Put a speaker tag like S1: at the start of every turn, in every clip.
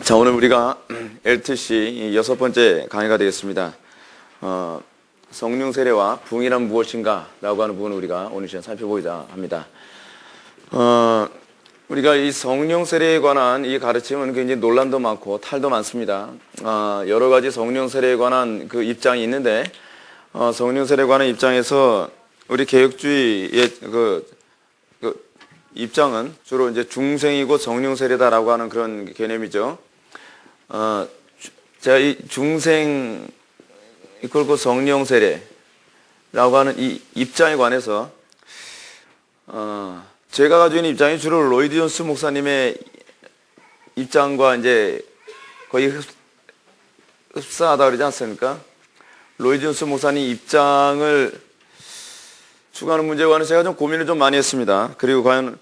S1: 자, 오늘 우리가 LTC 6번째 강의가 되겠습니다. 성령 세례와 부흥이란 무엇인가? 라고 하는 부분을 우리가 오늘 시간 살펴보고자 합니다. 우리가 이 성령 세례에 관한 이 가르침은 굉장히 논란도 많고 탈도 많습니다. 여러 가지 성령 세례에 관한 그 입장이 있는데, 성령 세례에 관한 입장에서 우리 개혁주의의 그 입장은 주로 이제 중생이고 성령 세례다라고 하는 그런 개념이죠. 제가 이 중생 이끌고 성령 세례라고 하는 이 입장에 관해서 제가 가지고 있는 입장이 주로 로이드 존스 목사님의 입장과 이제 거의 흡사하다 그러지 않습니까? 로이드 존스 목사님 입장을 추구하는 문제에 관해서 제가 좀 고민을 좀 많이 했습니다. 그리고 과연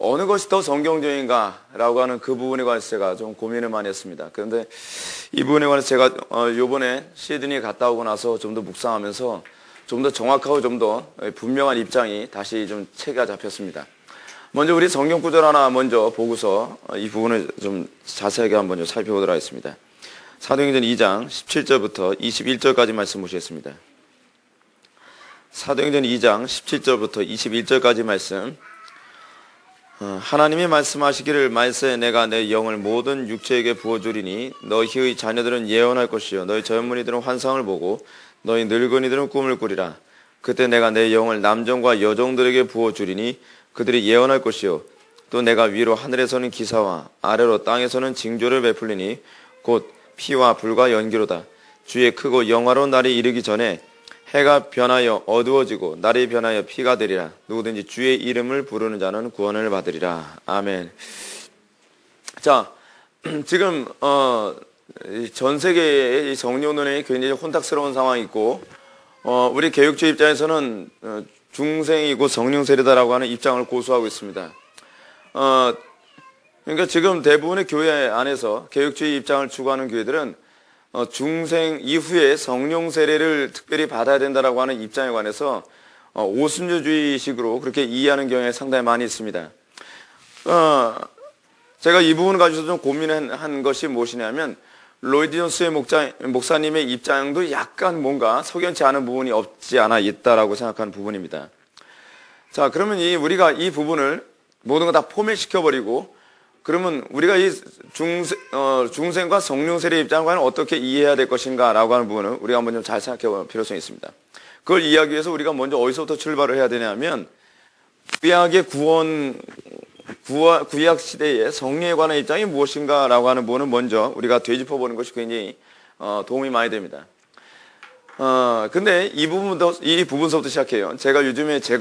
S1: 어느 것이 더 성경적인가라고 하는 그 부분에 관해서 제가 좀 고민을 많이 했습니다. 그런데 이 부분에 관해서 제가 요번에 시드니에 갔다 오고 나서 좀 더 묵상하면서 좀 더 정확하고 좀 더 분명한 입장이 다시 좀 체계가 잡혔습니다. 먼저 우리 성경 구절 하나 먼저 보고서 이 부분을 좀 자세하게 한번 좀 살펴보도록 하겠습니다. 사도행전 2장 17절부터 21절까지 말씀 보시겠습니다. 사도행전 2장 17절부터 21절까지 말씀. 하나님이 말씀하시기를 말세 내가 내 영을 모든 육체에게 부어주리니 너희의 자녀들은 예언할 것이요 너희 젊은이들은 환상을 보고 너희 늙은이들은 꿈을 꾸리라. 그때 내가 내 영을 남종과 여종들에게 부어주리니 그들이 예언할 것이요 또 내가 위로 하늘에서는 기사와 아래로 땅에서는 징조를 베풀리니 곧 피와 불과 연기로다. 주의 크고 영화로운 날이 이르기 전에 해가 변하여 어두워지고 날이 변하여 피가 되리라. 누구든지 주의 이름을 부르는 자는 구원을 받으리라. 아멘. 자, 지금 전 세계의 성령 논의이 굉장히 혼탁스러운 상황이 있고 우리 개혁주의 입장에서는 중생이고 성령 세례다라고 하는 입장을 고수하고 있습니다. 그러니까 지금 대부분의 교회 안에서 개혁주의 입장을 추구하는 교회들은 중생 이후에 성령 세례를 특별히 받아야 된다라고 하는 입장에 관해서 오순절주의식으로 그렇게 이해하는 경우가 상당히 많이 있습니다. 제가 이 부분을 가지고 좀 고민한 것이 무엇이냐면 로이드 존스의 목사님의 입장도 약간 뭔가 석연치 않은 부분이 없지 않아 있다라고 생각하는 부분입니다. 자, 그러면 우리가 이 부분을 모든 거 다 포맷시켜버리고 그러면 우리가 이 중생과 성령 세례 입장과는 어떻게 이해해야 될 것인가 라고 하는 부분을 우리가 한번 좀 잘 생각해 볼 필요성이 있습니다. 그걸 이해하기 위해서 우리가 먼저 어디서부터 출발을 해야 되냐면 구약의 구약 시대의 성령에 관한 입장이 무엇인가 라고 하는 부분을 먼저 우리가 되짚어 보는 것이 굉장히 도움이 많이 됩니다. 근데 이 부분서부터 시작해요. 제가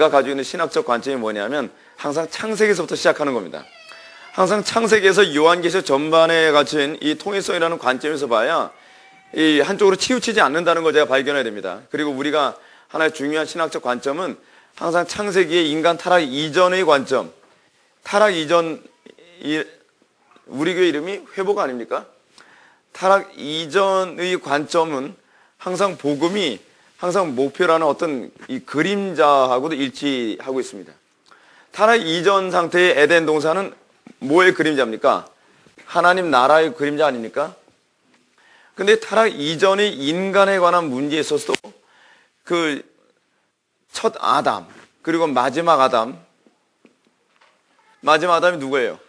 S1: 가지고 있는 신학적 관점이 뭐냐면 항상 창세기에서부터 시작하는 겁니다. 항상 창세기에서 요한계시록 전반에 갖춘 이 통일성이라는 관점에서 봐야 이 한쪽으로 치우치지 않는다는 걸 제가 발견해야 됩니다. 그리고 우리가 하나의 중요한 신학적 관점은 항상 창세기의 인간 타락 이전의 관점, 타락 이전, 우리 교회 이름이 회복 아닙니까? 타락 이전의 관점은 항상 복음이 항상 목표라는 어떤 이 그림자하고도 일치하고 있습니다. 타락 이전 상태의 에덴 동산은 뭐의 그림자입니까? 하나님 나라의 그림자 아닙니까? 근데 타락 이전의 인간에 관한 문제에 있어서도 그 첫 아담, 그리고 마지막 아담이 누구예요?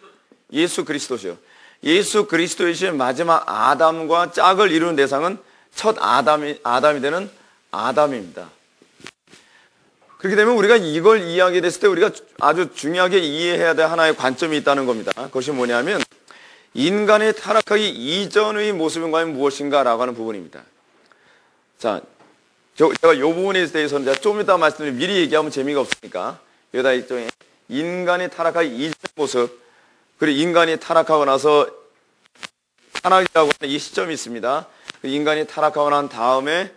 S1: 예수 그리스도죠. 예수 그리스도이신 마지막 아담과 짝을 이루는 대상은 첫 아담이 되는 아담입니다. 그렇게 되면 우리가 이걸 이해하게 됐을 때 우리가 아주 중요하게 이해해야 될 하나의 관점이 있다는 겁니다. 그것이 뭐냐면 인간의 타락하기 이전의 모습은 과연 무엇인가라고 하는 부분입니다. 자, 제가 이 부분에 대해서는 좀 이따 말씀드리면 미리 얘기하면 재미가 없으니까 여기다 일종의 인간이 타락하기 이전의 모습 그리고 인간이 타락하고 나서 타락이라고 하는 이 시점이 있습니다. 그 인간이 타락하고 난 다음에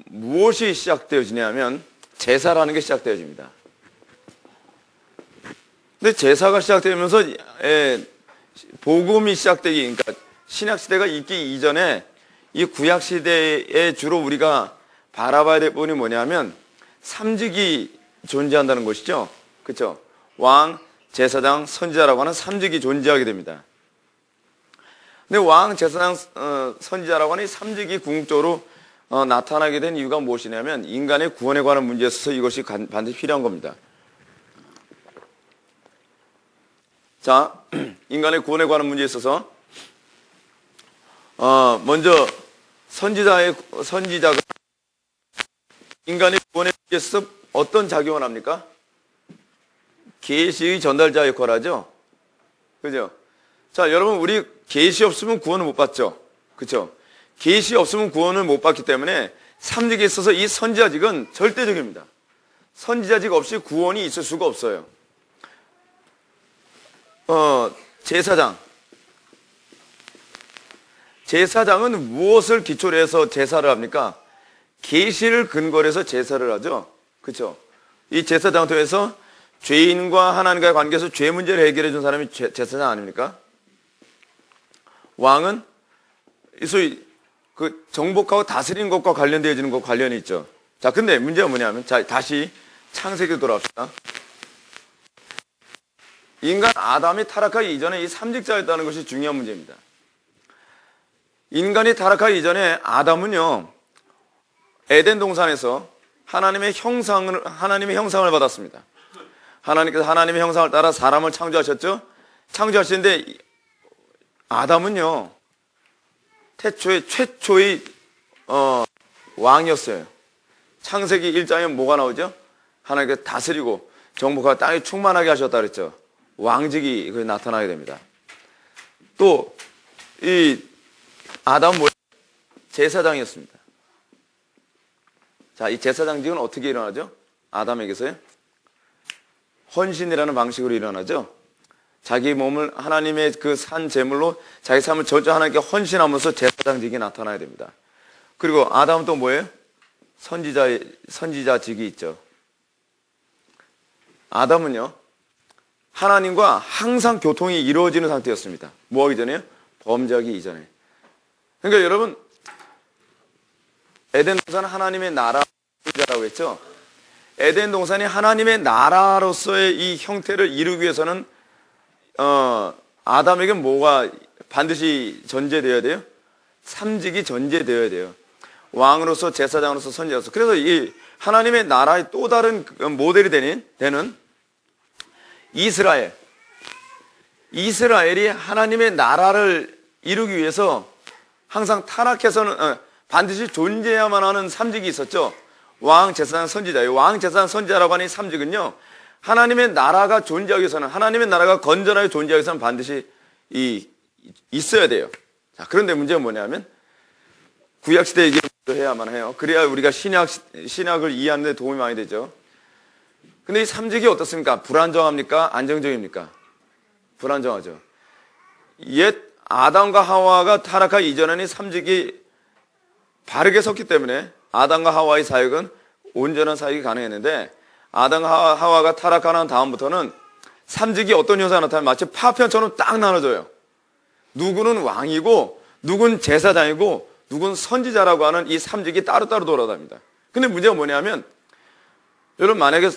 S1: 무엇이 시작되어지냐면 제사라는 게 시작되어집니다. 근데 제사가 시작되면서 복음이 시작되기, 그러니까 신약 시대가 있기 이전에 이 구약 시대에 주로 우리가 바라봐야 될 부분이 뭐냐면 삼직이 존재한다는 것이죠. 그렇죠? 왕, 제사장, 선지자라고 하는 삼직이 존재하게 됩니다. 근데 왕, 제사장, 선지자라고 하는 이 삼직이 궁극적으로 나타나게 된 이유가 무엇이냐면 인간의 구원에 관한 문제에 있어서 이것이 반드시 필요한 겁니다. 자, 인간의 구원에 관한 문제에 있어서 먼저 선지자가 인간의 구원에 있어서 어떤 작용을 합니까? 계시의 전달자 역할을 하죠. 그죠? 자, 여러분, 우리 계시 없으면 구원을 못 받죠. 그죠? 계시 없으면 구원을 못 받기 때문에 삼직에 있어서 이 선지자직은 절대적입니다. 선지자직 없이 구원이 있을 수가 없어요. 제사장은 무엇을 기초로 해서 제사를 합니까? 계시를 근거로 해서 제사를 하죠. 그렇죠? 이 제사장을 통해서 죄인과 하나님과의 관계에서 죄 문제를 해결해 준 사람이 제사장 아닙니까? 왕은 소위 그 정복하고 다스리는 것과 관련되어지는 것 관련이 있죠. 자, 근데 문제가 뭐냐면, 자, 다시 창세기로 돌아갑시다. 인간 아담이 타락하기 이전에 이 삼직자였다는 것이 중요한 문제입니다. 인간이 타락하기 이전에 아담은요, 에덴 동산에서 하나님의 형상을 받았습니다. 하나님께서 하나님의 형상을 따라 사람을 창조하셨죠? 창조하시는데 아담은요, 최초의 왕이었어요. 창세기 1장에 뭐가 나오죠? 하나님께서 다스리고 정복하고 땅에 충만하게 하셨다 그랬죠. 왕직이 나타나게 됩니다. 또 이 아담은 뭐예요? 제사장이었습니다. 자, 이 제사장직은 어떻게 일어나죠? 아담에게서요? 헌신이라는 방식으로 일어나죠. 자기 몸을 하나님의 그 산 제물로 자기 삶을 전혀 하나님께 헌신하면서 제사장직이 나타나야 됩니다. 그리고 아담은 또 뭐예요? 선지자직이 있죠. 아담은요, 하나님과 항상 교통이 이루어지는 상태였습니다. 뭐 하기 전에요? 범죄하기 이전에. 그러니까 여러분, 에덴 동산은 하나님의 나라라고 했죠. 에덴 동산이 하나님의 나라로서의 이 형태를 이루기 위해서는 아담에게 뭐가 반드시 전제되어야 돼요? 삼직이 전제되어야 돼요. 왕으로서, 제사장으로서, 선지자로서. 그래서 이 하나님의 나라의 또 다른 모델이 되는 이스라엘이 하나님의 나라를 이루기 위해서 항상 타락해서는 반드시 존재해야만 하는 삼직이 있었죠. 왕, 제사장, 선지자예요. 왕, 제사장, 선지자라고 하는 이 삼직은요, 하나님의 나라가 존재하기 위해서는, 하나님의 나라가 건전하게 존재하기 위해서는 반드시 있어야 돼요. 자, 그런데 문제가 뭐냐면 구약시대 얘기를 해야만 해요. 그래야 우리가 신약을 이해하는 데 도움이 많이 되죠. 근데 이 삼직이 어떻습니까? 불안정합니까? 안정적입니까? 불안정하죠. 옛 아담과 하와가 타락하기 이전에는 삼직이 바르게 섰기 때문에 아담과 하와의 사역은 온전한 사역이 가능했는데, 아담과 하와가 타락하는 다음부터는 삼직이 어떤 현상이 나타나면 마치 파편처럼 딱 나눠져요. 누구는 왕이고, 누구는 제사장이고, 누구는 선지자라고 하는 이 삼직이 따로따로 돌아다닙니다. 근데 문제가 뭐냐면, 여러분, 만약에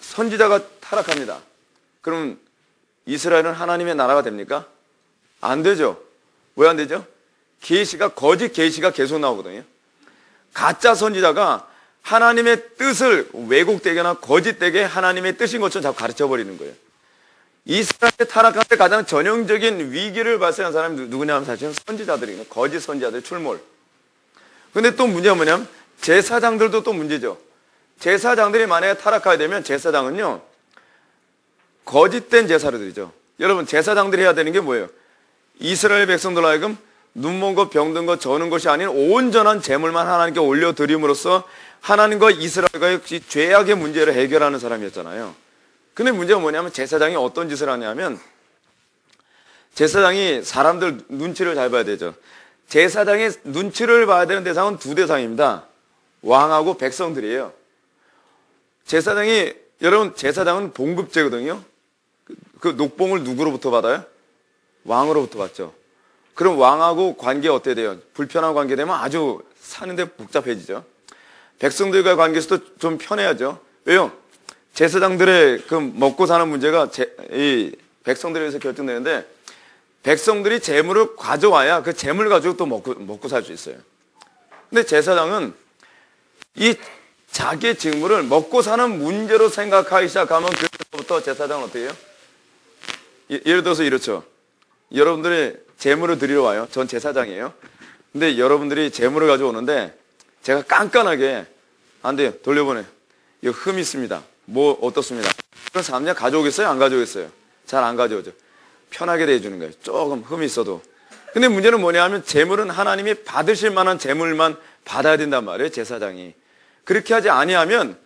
S1: 선지자가 타락합니다. 그럼 이스라엘은 하나님의 나라가 됩니까? 안 되죠. 왜 안 되죠? 거짓 계시가 계속 나오거든요. 가짜 선지자가 하나님의 뜻을 왜곡되거나 거짓되게 하나님의 뜻인 것처럼 자꾸 가르쳐버리는 거예요. 이스라엘의 타락할 때 가장 전형적인 위기를 발생한 사람이 누구냐 하면 사실은 선지자들이에요. 거짓 선지자들 출몰. 근데 또 문제가 뭐냐면 제사장들도 또 문제죠. 제사장들이 만약에 타락하게 되면 제사장은요, 거짓된 제사를 드리죠. 여러분, 제사장들이 해야 되는 게 뭐예요? 이스라엘 백성들 하여금 눈먼 것, 병든 것, 저는 것이 아닌 온전한 제물만 하나님께 올려드림으로써 하나님과 이스라엘과의 죄악의 문제를 해결하는 사람이었잖아요. 근데 문제가 뭐냐면 제사장이 어떤 짓을 하냐면, 제사장이 사람들 눈치를 잘 봐야 되죠. 제사장의 눈치를 봐야 되는 대상은 두 대상입니다. 왕하고 백성들이에요. 여러분, 제사장은 봉급제거든요. 그 녹봉을 누구로부터 받아요? 왕으로부터 받죠. 그럼 왕하고 관계 어떻게 돼요? 불편한 관계 되면 아주 사는데 복잡해지죠. 백성들과의 관계에서도 좀 편해야죠. 왜요? 제사장들의 그 먹고 사는 문제가 이 백성들에 의해서 결정되는데, 백성들이 재물을 가져와야 그 재물 가지고 또 먹고 살 수 있어요. 근데 제사장은 이 자기의 직무를 먹고 사는 문제로 생각하기 시작하면 그때부터 제사장은 어떻게 해요? 예를 들어서 이렇죠. 여러분들이 재물을 드리러 와요. 전 제사장이에요. 근데 여러분들이 재물을 가져오는데 제가 깐깐하게 안 돼요. 돌려보내. 이거 흠 있습니다. 뭐 어떻습니다. 그런 사람 그냥 가져오겠어요? 안 가져오겠어요? 잘 안 가져오죠. 편하게 대해주는 거예요. 조금 흠이 있어도. 근데 문제는 뭐냐 하면 재물은 하나님이 받으실 만한 재물만 받아야 된단 말이에요. 제사장이. 그렇게 하지 아니하면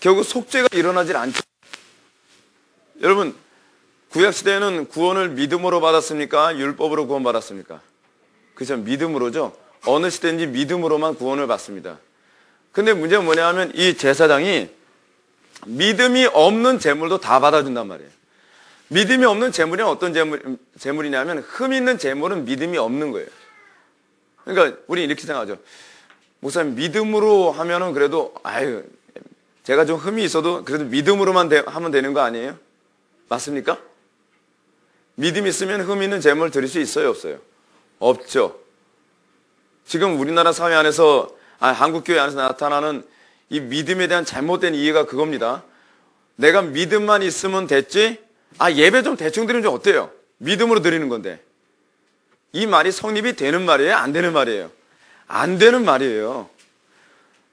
S1: 결국 속죄가 일어나질 않죠. 여러분, 구약시대에는 구원을 믿음으로 받았습니까? 율법으로 구원받았습니까? 그죠? 믿음으로죠. 어느 시대인지 믿음으로만 구원을 받습니다. 근데 문제는 뭐냐 하면 이 제사장이 믿음이 없는 재물도 다 받아준단 말이에요. 믿음이 없는 재물이 어떤 재물이냐면 흠 있는 재물은 믿음이 없는 거예요. 그러니까 우리 이렇게 생각하죠. 목사님 믿음으로 하면은 그래도 아유 제가 좀 흠이 있어도 그래도 믿음으로만 하면 되는 거 아니에요? 맞습니까? 믿음 있으면 흠 있는 재물 드릴 수 있어요, 없어요? 없죠. 지금 우리나라 사회 안에서 한국교회 안에서 나타나는 이 믿음에 대한 잘못된 이해가 그겁니다. 내가 믿음만 있으면 됐지? 예배 좀 대충 드리면 좀 어때요? 믿음으로 드리는 건데. 이 말이 성립이 되는 말이에요? 안 되는 말이에요? 안 되는 말이에요.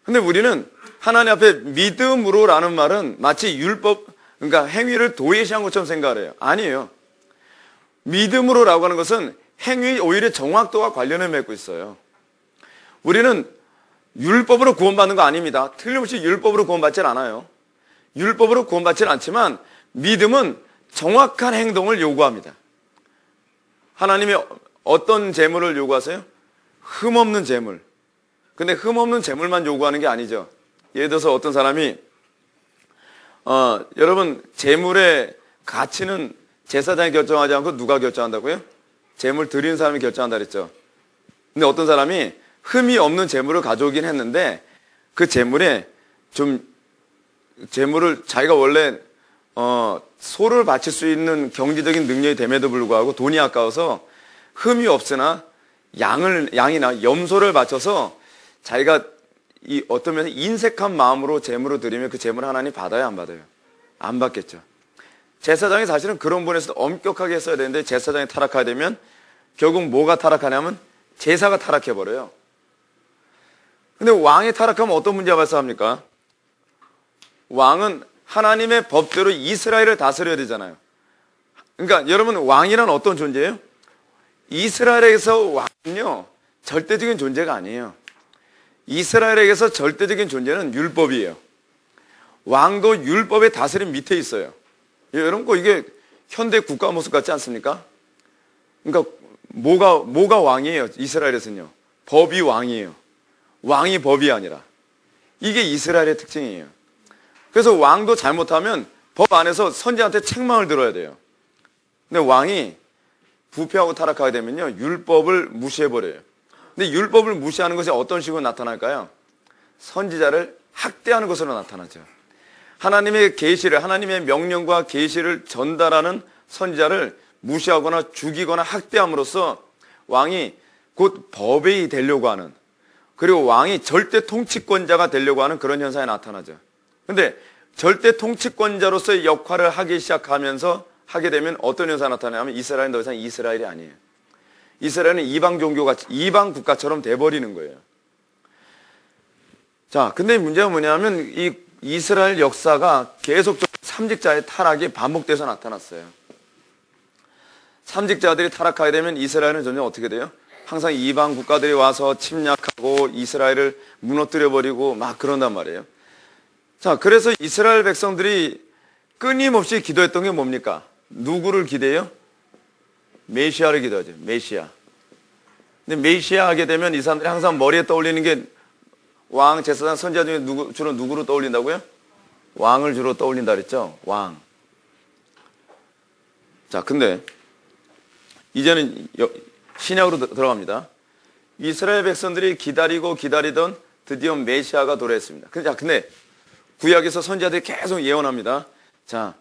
S1: 근데 우리는 하나님 앞에 믿음으로라는 말은 마치 율법, 그러니까 행위를 도외시한 것처럼 생각을 해요. 아니에요. 믿음으로라고 하는 것은 행위 오히려 정확도와 관련을 맺고 있어요. 우리는 율법으로 구원받는 거 아닙니다. 틀림없이 율법으로 구원받질 않아요. 율법으로 구원받질 않지만 믿음은 정확한 행동을 요구합니다. 하나님이 어떤 재물을 요구하세요? 흠없는 재물. 근데 흠없는 재물만 요구하는 게 아니죠. 예를 들어서 어떤 사람이 여러분 재물의 가치는 제사장이 결정하지 않고 누가 결정한다고요? 재물 드리는 사람이 결정한다 그랬죠. 근데 어떤 사람이 흠이 없는 재물을 가져오긴 했는데 그 재물에 좀 재물을 자기가 원래 소를 바칠 수 있는 경제적인 능력이 됨에도 불구하고 돈이 아까워서 흠이 없으나 양이나 염소를 바쳐서 자기가 이 어떤 면에서 인색한 마음으로 재물을 드리면 그 재물 하나님 받아요, 안 받아요? 안 받겠죠. 제사장이 사실은 그런 부분에서 엄격하게 했어야 되는데 제사장이 타락하게 되면 결국 뭐가 타락하냐면 제사가 타락해버려요. 근데 왕이 타락하면 어떤 문제가 발생합니까? 왕은 하나님의 법대로 이스라엘을 다스려야 되잖아요. 그러니까 여러분 왕이란 어떤 존재예요? 이스라엘에서 왕은요 절대적인 존재가 아니에요. 이스라엘에게서 절대적인 존재는 율법이에요. 왕도 율법의 다스림 밑에 있어요. 여러분 거 이게 현대 국가 모습 같지 않습니까? 그러니까 뭐가 왕이에요? 이스라엘에서는요. 법이 왕이에요. 왕이 법이 아니라. 이게 이스라엘의 특징이에요. 그래서 왕도 잘못하면 법 안에서 선지한테 책망을 들어야 돼요. 근데 왕이 부패하고 타락하게 되면요. 율법을 무시해버려요. 근데 율법을 무시하는 것이 어떤 식으로 나타날까요? 선지자를 학대하는 것으로 나타나죠. 하나님의 계시를, 하나님의 명령과 계시를 전달하는 선지자를 무시하거나 죽이거나 학대함으로써 왕이 곧 법이 되려고 하는, 그리고 왕이 절대 통치권자가 되려고 하는 그런 현상이 나타나죠. 근데 절대 통치권자로서의 역할을 하기 시작하면서 하게 되면 어떤 현상이 나타나냐면 이스라엘은 더 이상 이스라엘이 아니에요. 이스라엘은 이방 종교가, 이방 국가처럼 돼버리는 거예요. 자, 근데 문제가 뭐냐면 이 이스라엘 역사가 계속적으로 삼직자의 타락이 반복돼서 나타났어요. 삼직자들이 타락하게 되면 이스라엘은 점점 어떻게 돼요? 항상 이방 국가들이 와서 침략하고 이스라엘을 무너뜨려버리고 막 그런단 말이에요. 자, 그래서 이스라엘 백성들이 끊임없이 기도했던 게 뭡니까? 누구를 기대요? 메시아를 기도하죠. 메시아. 근데 메시아 하게 되면 이 사람들이 항상 머리에 떠올리는 게 왕, 제사장, 선지자 중에 주로 누구로 떠올린다고요? 왕을 주로 떠올린다 그랬죠? 왕. 자, 근데 이제는 신약으로 들어갑니다. 이스라엘 백성들이 기다리고 기다리던 드디어 메시아가 도래했습니다. 근데 구약에서 선지자들이 계속 예언합니다. 자,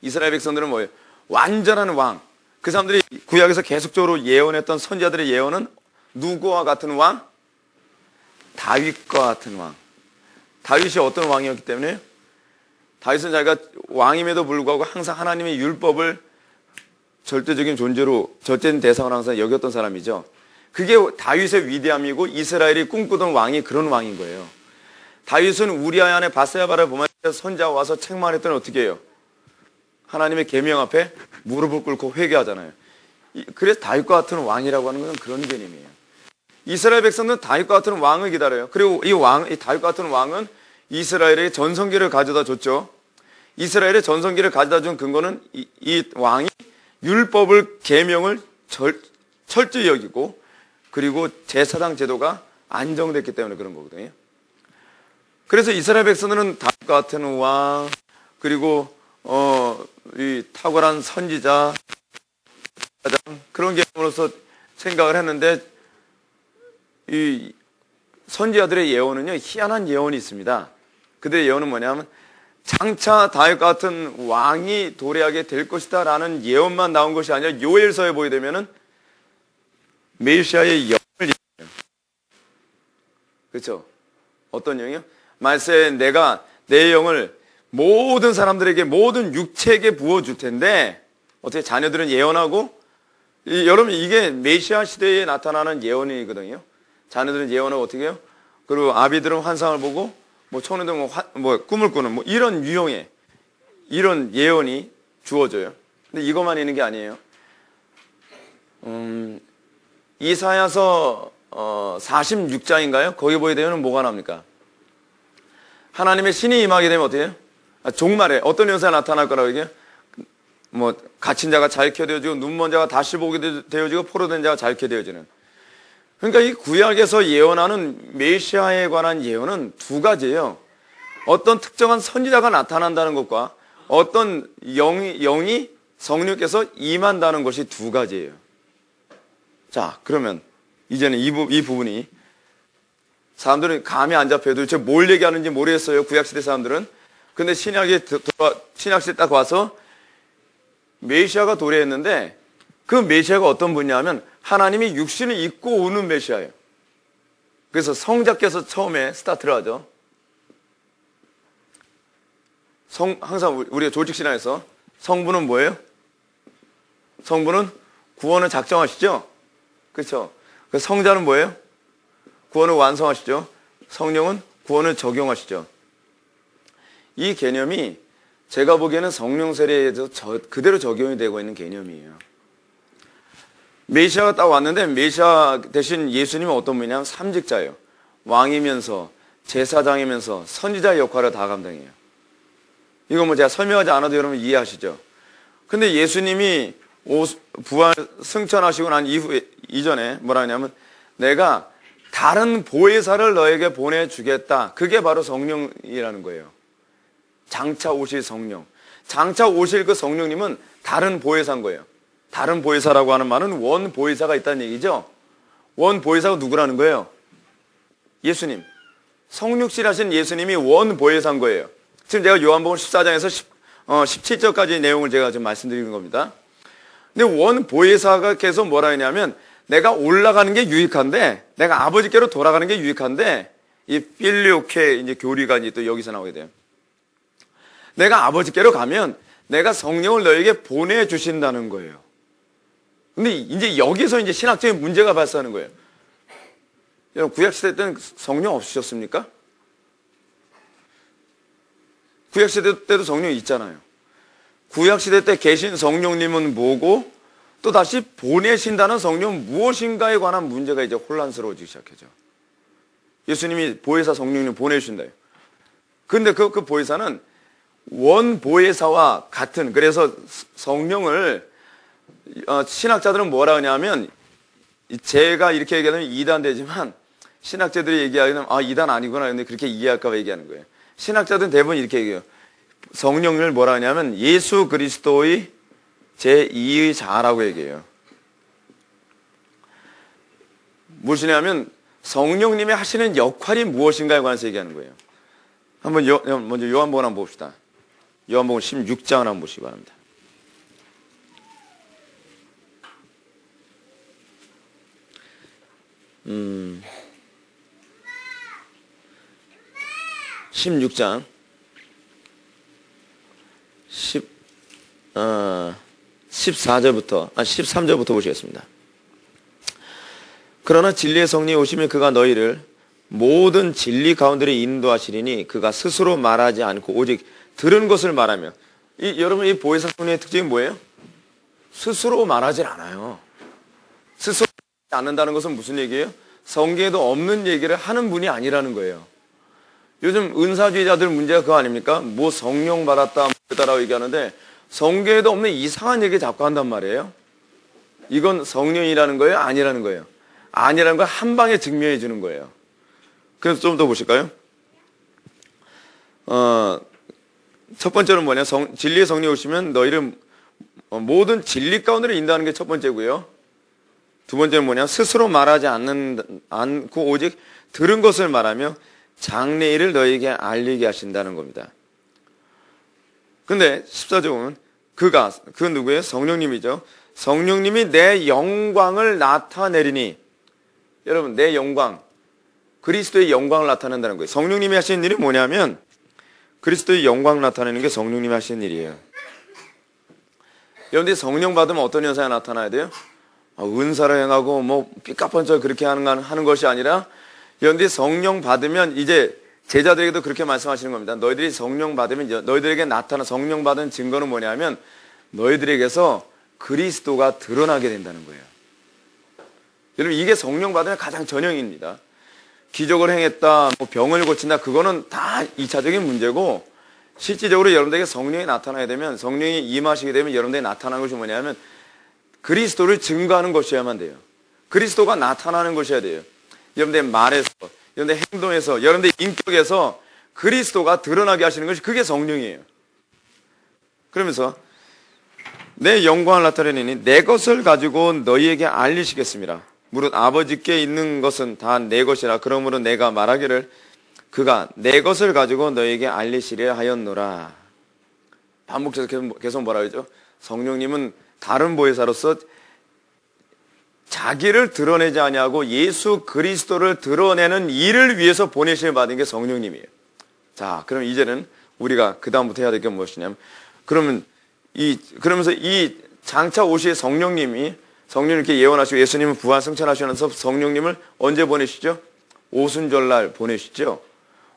S1: 이스라엘 백성들은 뭐예요? 완전한 왕. 그 사람들이 구약에서 계속적으로 예언했던 선지자들의 예언은 누구와 같은 왕? 다윗과 같은 왕. 다윗이 어떤 왕이었기 때문에 다윗은 자기가 왕임에도 불구하고 항상 하나님의 율법을 절대적인 존재로 절대적인 대상을 항상 여겼던 사람이죠. 그게 다윗의 위대함이고 이스라엘이 꿈꾸던 왕이 그런 왕인 거예요. 다윗은 우리아의 아내 바세바를 보면 선지자가 와서 책망했더니 어떻게 해요? 하나님의 계명 앞에 무릎을 꿇고 회개하잖아요. 그래서 다윗과 같은 왕이라고 하는 것은 그런 개념이에요. 이스라엘 백성들은 다윗과 같은 왕을 기다려요. 그리고 이 다윗과 같은 왕은 이스라엘의 전성기를 가져다 줬죠. 이스라엘의 전성기를 가져다 준 근거는 이 왕이 율법을 계명을 철저히 여기고 그리고 제사장 제도가 안정됐기 때문에 그런 거거든요. 그래서 이스라엘 백성들은 다윗과 같은 왕 그리고 이 탁월한 선지자 그런 개념으로서 생각을 했는데 이 선지자들의 예언은요 희한한 예언이 있습니다. 그들의 예언은 뭐냐면 장차 다윗 같은 왕이 도래하게 될 것이다 라는 예언만 나온 것이 아니라 요엘서에 보게 되면은 메시아의 영을 얘기해요. 그렇죠? 어떤 영이요? 말세 내가 내 영을 모든 사람들에게 모든 육체에게 부어줄 텐데 어떻게 자녀들은 예언하고 여러분 이게 메시아 시대에 나타나는 예언이거든요. 자녀들은 예언하고 어떻게 해요? 그리고 아비들은 환상을 보고 뭐 청년들은 뭐 꿈을 꾸는 뭐 이런 유형의 이런 예언이 주어져요. 근데 이것만 있는 게 아니에요. 이사야서 46장인가요? 거기 보게 되면 뭐가 나옵니까? 하나님의 신이 임하게 되면 어떻게 해요? 종말에 어떤 현상이 나타날 거라고 얘기해요? 뭐 갇힌 자가 자유케 되어지고 눈먼 자가 다시 보게 되어지고 포로된 자가 자유케 되어지는. 그러니까 이 구약에서 예언하는 메시아에 관한 예언은 두 가지예요. 어떤 특정한 선지자가 나타난다는 것과 어떤 영이 성령께서 임한다는 것이 두 가지예요. 자, 그러면 이제는 이 부분이 사람들은 감이 안 잡혀요. 도대체 뭘 얘기하는지 모르겠어요. 구약시대 사람들은. 근데 신약시대 딱 와서 메시아가 도래했는데 그 메시아가 어떤 분이냐면 하나님이 육신을 입고 오는 메시아예요. 그래서 성자께서 처음에 스타트를 하죠. 항상 우리가 조직신앙에서 성부는 뭐예요? 성부는 구원을 작정하시죠? 그렇죠? 그 성자는 뭐예요? 구원을 완성하시죠? 성령은 구원을 적용하시죠? 이 개념이 제가 보기에는 성령 세례에서 그대로 적용이 되고 있는 개념이에요. 메시아가 딱 왔는데 메시아 대신 예수님은 어떤 분이냐면 삼직자예요. 왕이면서 제사장이면서 선지자 역할을 다 감당해요. 이거 뭐 제가 설명하지 않아도 여러분 이해하시죠? 근데 예수님이 부활 승천하시고 난 이전에 뭐라 하냐면 내가 다른 보혜사를 너에게 보내주겠다. 그게 바로 성령이라는 거예요. 장차 오실 성령. 장차 오실 그 성령님은 다른 보혜사인 거예요. 다른 보혜사라고 하는 말은 원 보혜사가 있다는 얘기죠. 원 보혜사가 누구라는 거예요? 예수님. 성육신 하신 예수님이 원 보혜사인 거예요. 지금 제가 요한복음 14장에서 17절까지 내용을 제가 지금 말씀드리는 겁니다. 근데 원 보혜사가 계속 뭐라 하냐면 내가 올라가는 게 유익한데 내가 아버지께로 돌아가는 게 유익한데 이 필리오케 이제 교리가 이제 또 여기서 나오게 돼요. 내가 아버지께로 가면 내가 성령을 너에게 보내주신다는 거예요. 근데 이제 여기서 이제 신학적인 문제가 발생하는 거예요. 여러분, 구약시대 때는 성령 없으셨습니까? 구약시대 때도 성령이 있잖아요. 구약시대 때 계신 성령님은 뭐고 또 다시 보내신다는 성령 무엇인가에 관한 문제가 이제 혼란스러워지기 시작하죠. 예수님이 보혜사 성령님 보내주신다요. 근데 그 보혜사는 원 보혜사와 같은, 그래서 성령을 신학자들은 뭐라 하냐면 제가 이렇게 얘기하면 이단 되지만 신학자들이 얘기하기는 이단 아니구나 근데 그렇게 이해할까 봐 얘기하는 거예요. 신학자들은 대부분 이렇게 얘기해요. 성령을 뭐라 하냐면 예수 그리스도의 제2의 자라고 얘기해요. 무엇이냐면 성령님이 하시는 역할이 무엇인가에 관해서 얘기하는 거예요. 한번 먼저 요한복음 한번 봅시다. 요한복음 16장을 한번 보시기 바랍니다. 16장 13절부터 보시겠습니다. 그러나 진리의 성령이 오시면 그가 너희를 모든 진리 가운데로 인도하시리니 그가 스스로 말하지 않고 오직 들은 것을 말하며. 여러분, 이 보혜사 성령의 특징이 뭐예요? 스스로 말하지 않아요. 스스로 말하지 않는다는 것은 무슨 얘기예요? 성경에도 없는 얘기를 하는 분이 아니라는 거예요. 요즘 은사주의자들 문제가 그거 아닙니까? 뭐 성령 받았다, 뭐다라고 얘기하는데 성경에도 없는 이상한 얘기 자꾸 한단 말이에요. 이건 성령이라는 거예요? 아니라는 거예요? 아니라는 걸 한 방에 증명해 주는 거예요. 그래서 좀 더 보실까요? 첫 번째는 뭐냐? 진리의 성령이 오시면 너희를 모든 진리 가운데로 인도하는 게 첫 번째고요. 두 번째는 뭐냐? 스스로 말하지 않고 오직 들은 것을 말하며 장래일을 너희에게 알리게 하신다는 겁니다. 근데 14절 보면 그 누구예요? 성령님이죠. 성령님이 내 영광을 나타내리니. 여러분, 내 영광, 그리스도의 영광을 나타낸다는 거예요. 성령님이 하시는 일이 뭐냐면 그리스도의 영광을 나타내는 게 성령님이 하시는 일이에요. 여러분들이 성령 받으면 어떤 현상이 나타나야 돼요? 은사를 행하고 뭐 삐까뻔쩍 그렇게 하는 것이 아니라, 여러분들이 성령 받으면 이제 제자들에게도 그렇게 말씀하시는 겁니다. 너희들이 성령 받으면 너희들에게 나타나 성령 받은 증거는 뭐냐면 너희들에게서 그리스도가 드러나게 된다는 거예요. 여러분, 이게 성령 받으면 가장 전형입니다. 기적을 행했다, 뭐 병을 고친다, 그거는 다 2차적인 문제고, 실질적으로 여러분들에게 성령이 나타나게 되면, 성령이 임하시게 되면 여러분들에게 나타나는 것이 뭐냐면 그리스도를 증거하는 것이어야만 돼요. 그리스도가 나타나는 것이어야 돼요. 여러분들의 말에서, 여러분들의 행동에서, 여러분들의 인격에서 그리스도가 드러나게 하시는 것이, 그게 성령이에요. 그러면서 내 영광을 나타내니 내 것을 가지고 너희에게 알리시겠습니다. 무릇 아버지께 있는 것은 다 내 것이라. 그러므로 내가 말하기를 그가 내 것을 가지고 너희에게 알리시려 하였노라. 반복해서 계속 뭐라 그러죠? 성령님은 다른 보혜사로서 자기를 드러내지 아니하고 예수 그리스도를 드러내는 일을 위해서 보내심을 받은 게 성령님이에요. 자, 그럼 이제는 우리가 그 다음부터 해야 될 게 무엇이냐면, 그러면서 이 장차 오실 성령님이, 성령 이렇게 예언하시고 예수님은 부활 승천하시면서 성령님을 언제 보내시죠? 오순절날 보내시죠.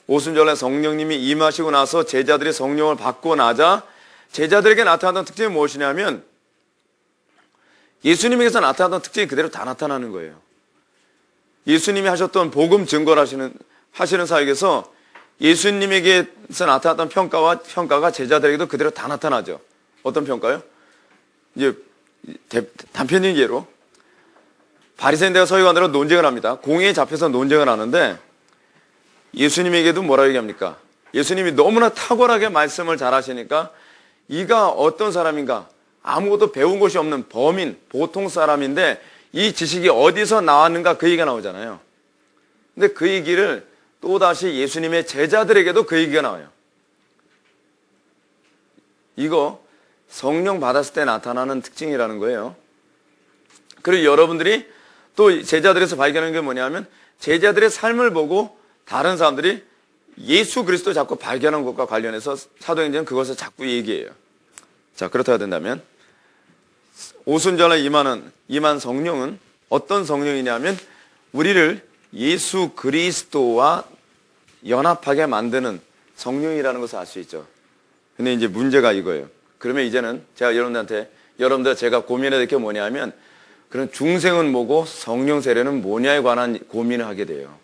S1: 오순절날 성령님이 임하시고 나서 제자들이 성령을 받고 나자 제자들에게 나타나던 특징이 무엇이냐면, 예수님에게서 나타나던 특징이 그대로 다 나타나는 거예요. 예수님이 하셨던 복음 증거를 하시는 사역에서 예수님에게서 나타났던 평가가 제자들에게도 그대로 다 나타나죠. 어떤 평가요? 이제 단편적인 예로 바리새인들과 서기관들은 논쟁을 합니다. 공회에 잡혀서 논쟁을 하는데 예수님에게도 뭐라고 얘기합니까? 예수님이 너무나 탁월하게 말씀을 잘하시니까 이가 어떤 사람인가? 아무것도 배운 것이 없는 범인, 보통 사람인데 이 지식이 어디서 나왔는가, 그 얘기가 나오잖아요. 근데 그 얘기를 또다시 예수님의 제자들에게도 그 얘기가 나와요. 이거 성령 받았을 때 나타나는 특징이라는 거예요. 그리고 여러분들이 또 제자들에서 발견하는 게 뭐냐면, 제자들의 삶을 보고 다른 사람들이 예수 그리스도 자꾸 발견한 것과 관련해서 사도행전은 그것을 자꾸 얘기해요. 자, 그렇다고 된다면 오순절에 임한 성령은 어떤 성령이냐면 우리를 예수 그리스도와 연합하게 만드는 성령이라는 것을 알 수 있죠. 근데 이제 문제가 이거예요. 그러면 이제는 제가 여러분들 제가 고민해야 될 게 뭐냐면, 그럼 중생은 뭐고 성령 세례는 뭐냐에 관한 고민을 하게 돼요.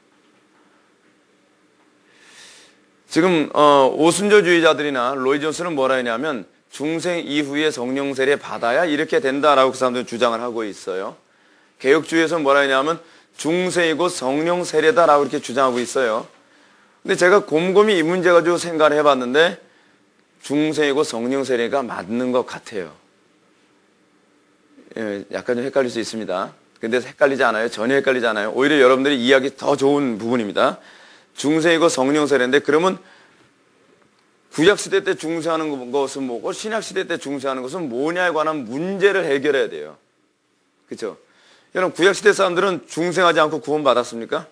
S1: 지금 오순절주의자들이나 로이 존스는 뭐라 했냐면, 중생 이후에 성령 세례 받아야 이렇게 된다라고 그 사람들은 주장을 하고 있어요. 개혁주의에서는 뭐라 했냐면 중생이고 성령 세례다라고 이렇게 주장하고 있어요. 근데 제가 곰곰이 이 문제 가지고 생각을 해봤는데 중생이고 성령 세례가 맞는 것 같아요. 예, 약간 좀 헷갈릴 수 있습니다. 근데 헷갈리지 않아요. 전혀 헷갈리지 않아요. 오히려 여러분들이 이해하기 더 좋은 부분입니다. 중생이고 성령 세례인데, 그러면 구약시대 때 중생하는 것은 뭐고 신약시대 때 중생하는 것은 뭐냐에 관한 문제를 해결해야 돼요. 그렇죠? 여러분, 구약시대 사람들은 중생하지 않고 구원받았습니까?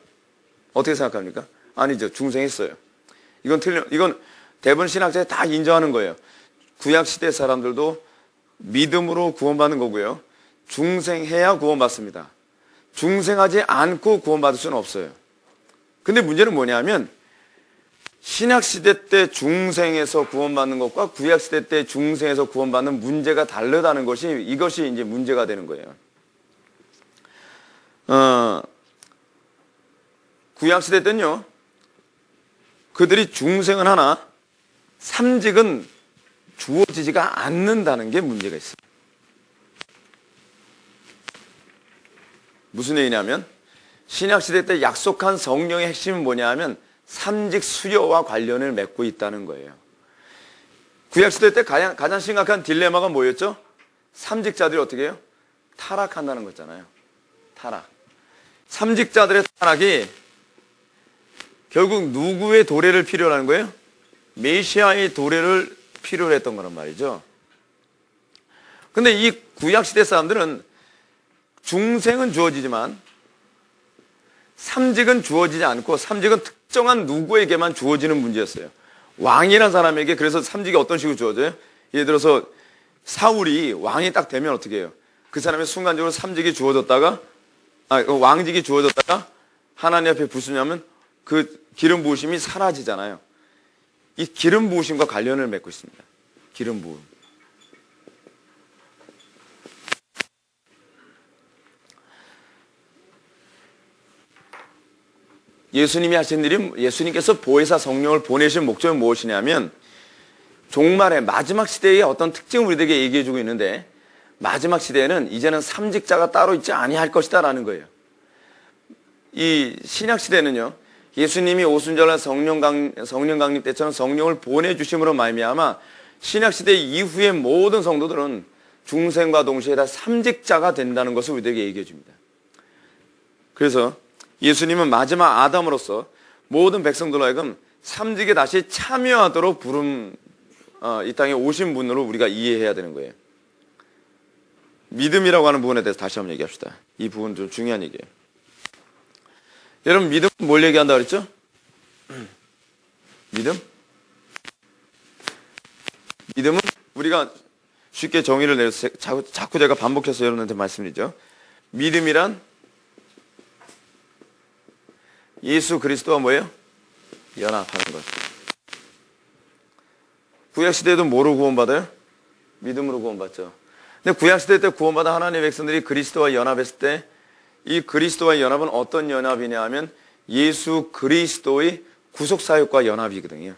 S1: 어떻게 생각합니까? 아니죠. 중생했어요. 이건 대부분 신학자들이 다 인정하는 거예요. 구약시대 사람들도 믿음으로 구원받는 거고요. 중생해야 구원받습니다. 중생하지 않고 구원받을 수는 없어요. 근데 문제는 뭐냐면 신약시대 때 중생에서 구원받는 것과 구약시대 때 중생에서 구원받는 문제가 다르다는 것이 이것이 이제 문제가 되는 거예요. 구약시대 때는요, 그들이 중생은 하나 삼직은 주어지지가 않는다는 게 문제가 있어요. 무슨 얘기냐면 신약시대 때 약속한 성령의 핵심은 뭐냐 하면 삼직 수여와 관련을 맺고 있다는 거예요. 구약시대 때 가장 심각한 딜레마가 뭐였죠? 삼직자들이 어떻게 해요? 타락한다는 거잖아요. 타락. 삼직자들의 타락이 결국 누구의 도래를 필요로 하는 거예요? 메시아의 도래를 필요로 했던 거란 말이죠. 근데 이 구약시대 사람들은 중생은 주어지지만 삼직은 주어지지 않고 삼직은 특정한 누구에게만 주어지는 문제였어요. 왕이란 사람에게 그래서 삼직이 어떤 식으로 주어져요? 예를 들어서 사울이 왕이 딱 되면 어떻게 해요? 그 사람의 순간적으로 삼직이 주어졌다가 왕직이 주어졌다가 하나님 앞에 부수냐면 그 기름 부으심이 사라지잖아요. 이 기름 부으심과 관련을 맺고 있습니다. 기름 부음. 예수님이 하신 일이 예수님께서 보혜사 성령을 보내신 목적은 무엇이냐면 종말의 마지막 시대의 어떤 특징을 우리들에게 얘기해 주고 있는데 마지막 시대에는 이제는 삼직자가 따로 있지 아니할 것이다 라는 거예요. 이 신약 시대는요, 예수님이 오순절날 성령 강림 때처럼 성령을 보내주심으로 말미암아 신약 시대 이후의 모든 성도들은 중생과 동시에 다 삼직자가 된다는 것을 우리들에게 얘기해 줍니다. 그래서 예수님은 마지막 아담으로서 모든 백성들로 하여금 삼직에 다시 참여하도록 이 땅에 오신 분으로 우리가 이해해야 되는 거예요. 믿음이라고 하는 부분에 대해서 다시 한번 얘기합시다. 이 부분 좀 중요한 얘기예요. 여러분, 믿음은 뭘 얘기한다 그랬죠? 믿음은 우리가 쉽게 정의를 내서 자꾸 제가 반복해서 여러분한테 말씀드리죠. 믿음이란 예수 그리스도와 뭐예요? 연합하는 것. 구약시대에도 뭐로 구원받아요? 믿음으로 구원받죠. 근데 구약시대 때 구원받은 하나님의 백성들이 그리스도와 연합했을 때 이 그리스도와의 연합은 어떤 연합이냐 하면 예수 그리스도의 구속사역과 연합이거든요.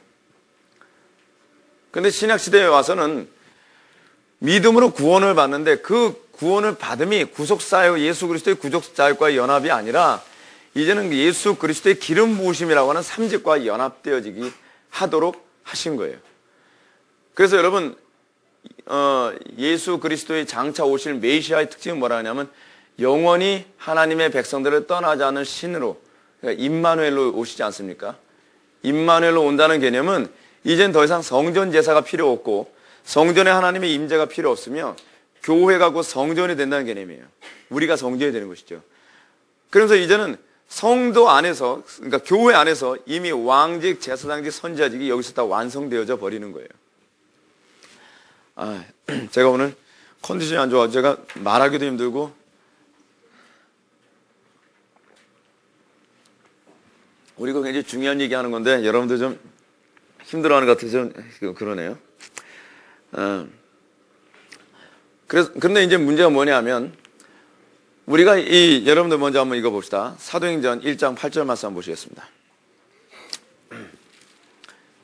S1: 근데 신약시대에 와서는 믿음으로 구원을 받는데 그 구원을 받음이 구속사역, 예수 그리스도의 구속사역과의 연합이 아니라 이제는 예수 그리스도의 기름 부으심이라고 하는 삼직과 연합되어지기 하도록 하신 거예요. 그래서 여러분, 예수 그리스도의 장차 오실 메시아의 특징은 뭐라 하냐면 영원히 하나님의 백성들을 떠나지 않은 신으로, 그러니까 임마누엘로 오시지 않습니까? 임마누엘로 온다는 개념은 이젠 더 이상 성전 제사가 필요 없고 성전에 하나님의 임재가 필요 없으며 교회가 곧 성전이 된다는 개념이에요. 우리가 성전이 되는 것이죠. 그래서 이제는 성도 안에서, 그러니까 교회 안에서 이미 왕직, 제사장직, 선지자직이 여기서 다 완성되어져 버리는 거예요. 제가 오늘 컨디션이 안 좋아서 제가 말하기도 힘들고 우리가 굉장히 중요한 얘기 하는 건데 여러분들 좀 힘들어하는 것 같아서 좀 그러네요. 그런데 이제 문제가 뭐냐면 우리가 여러분들 먼저 한번 읽어봅시다. 사도행전 1장 8절 말씀 한번 보시겠습니다.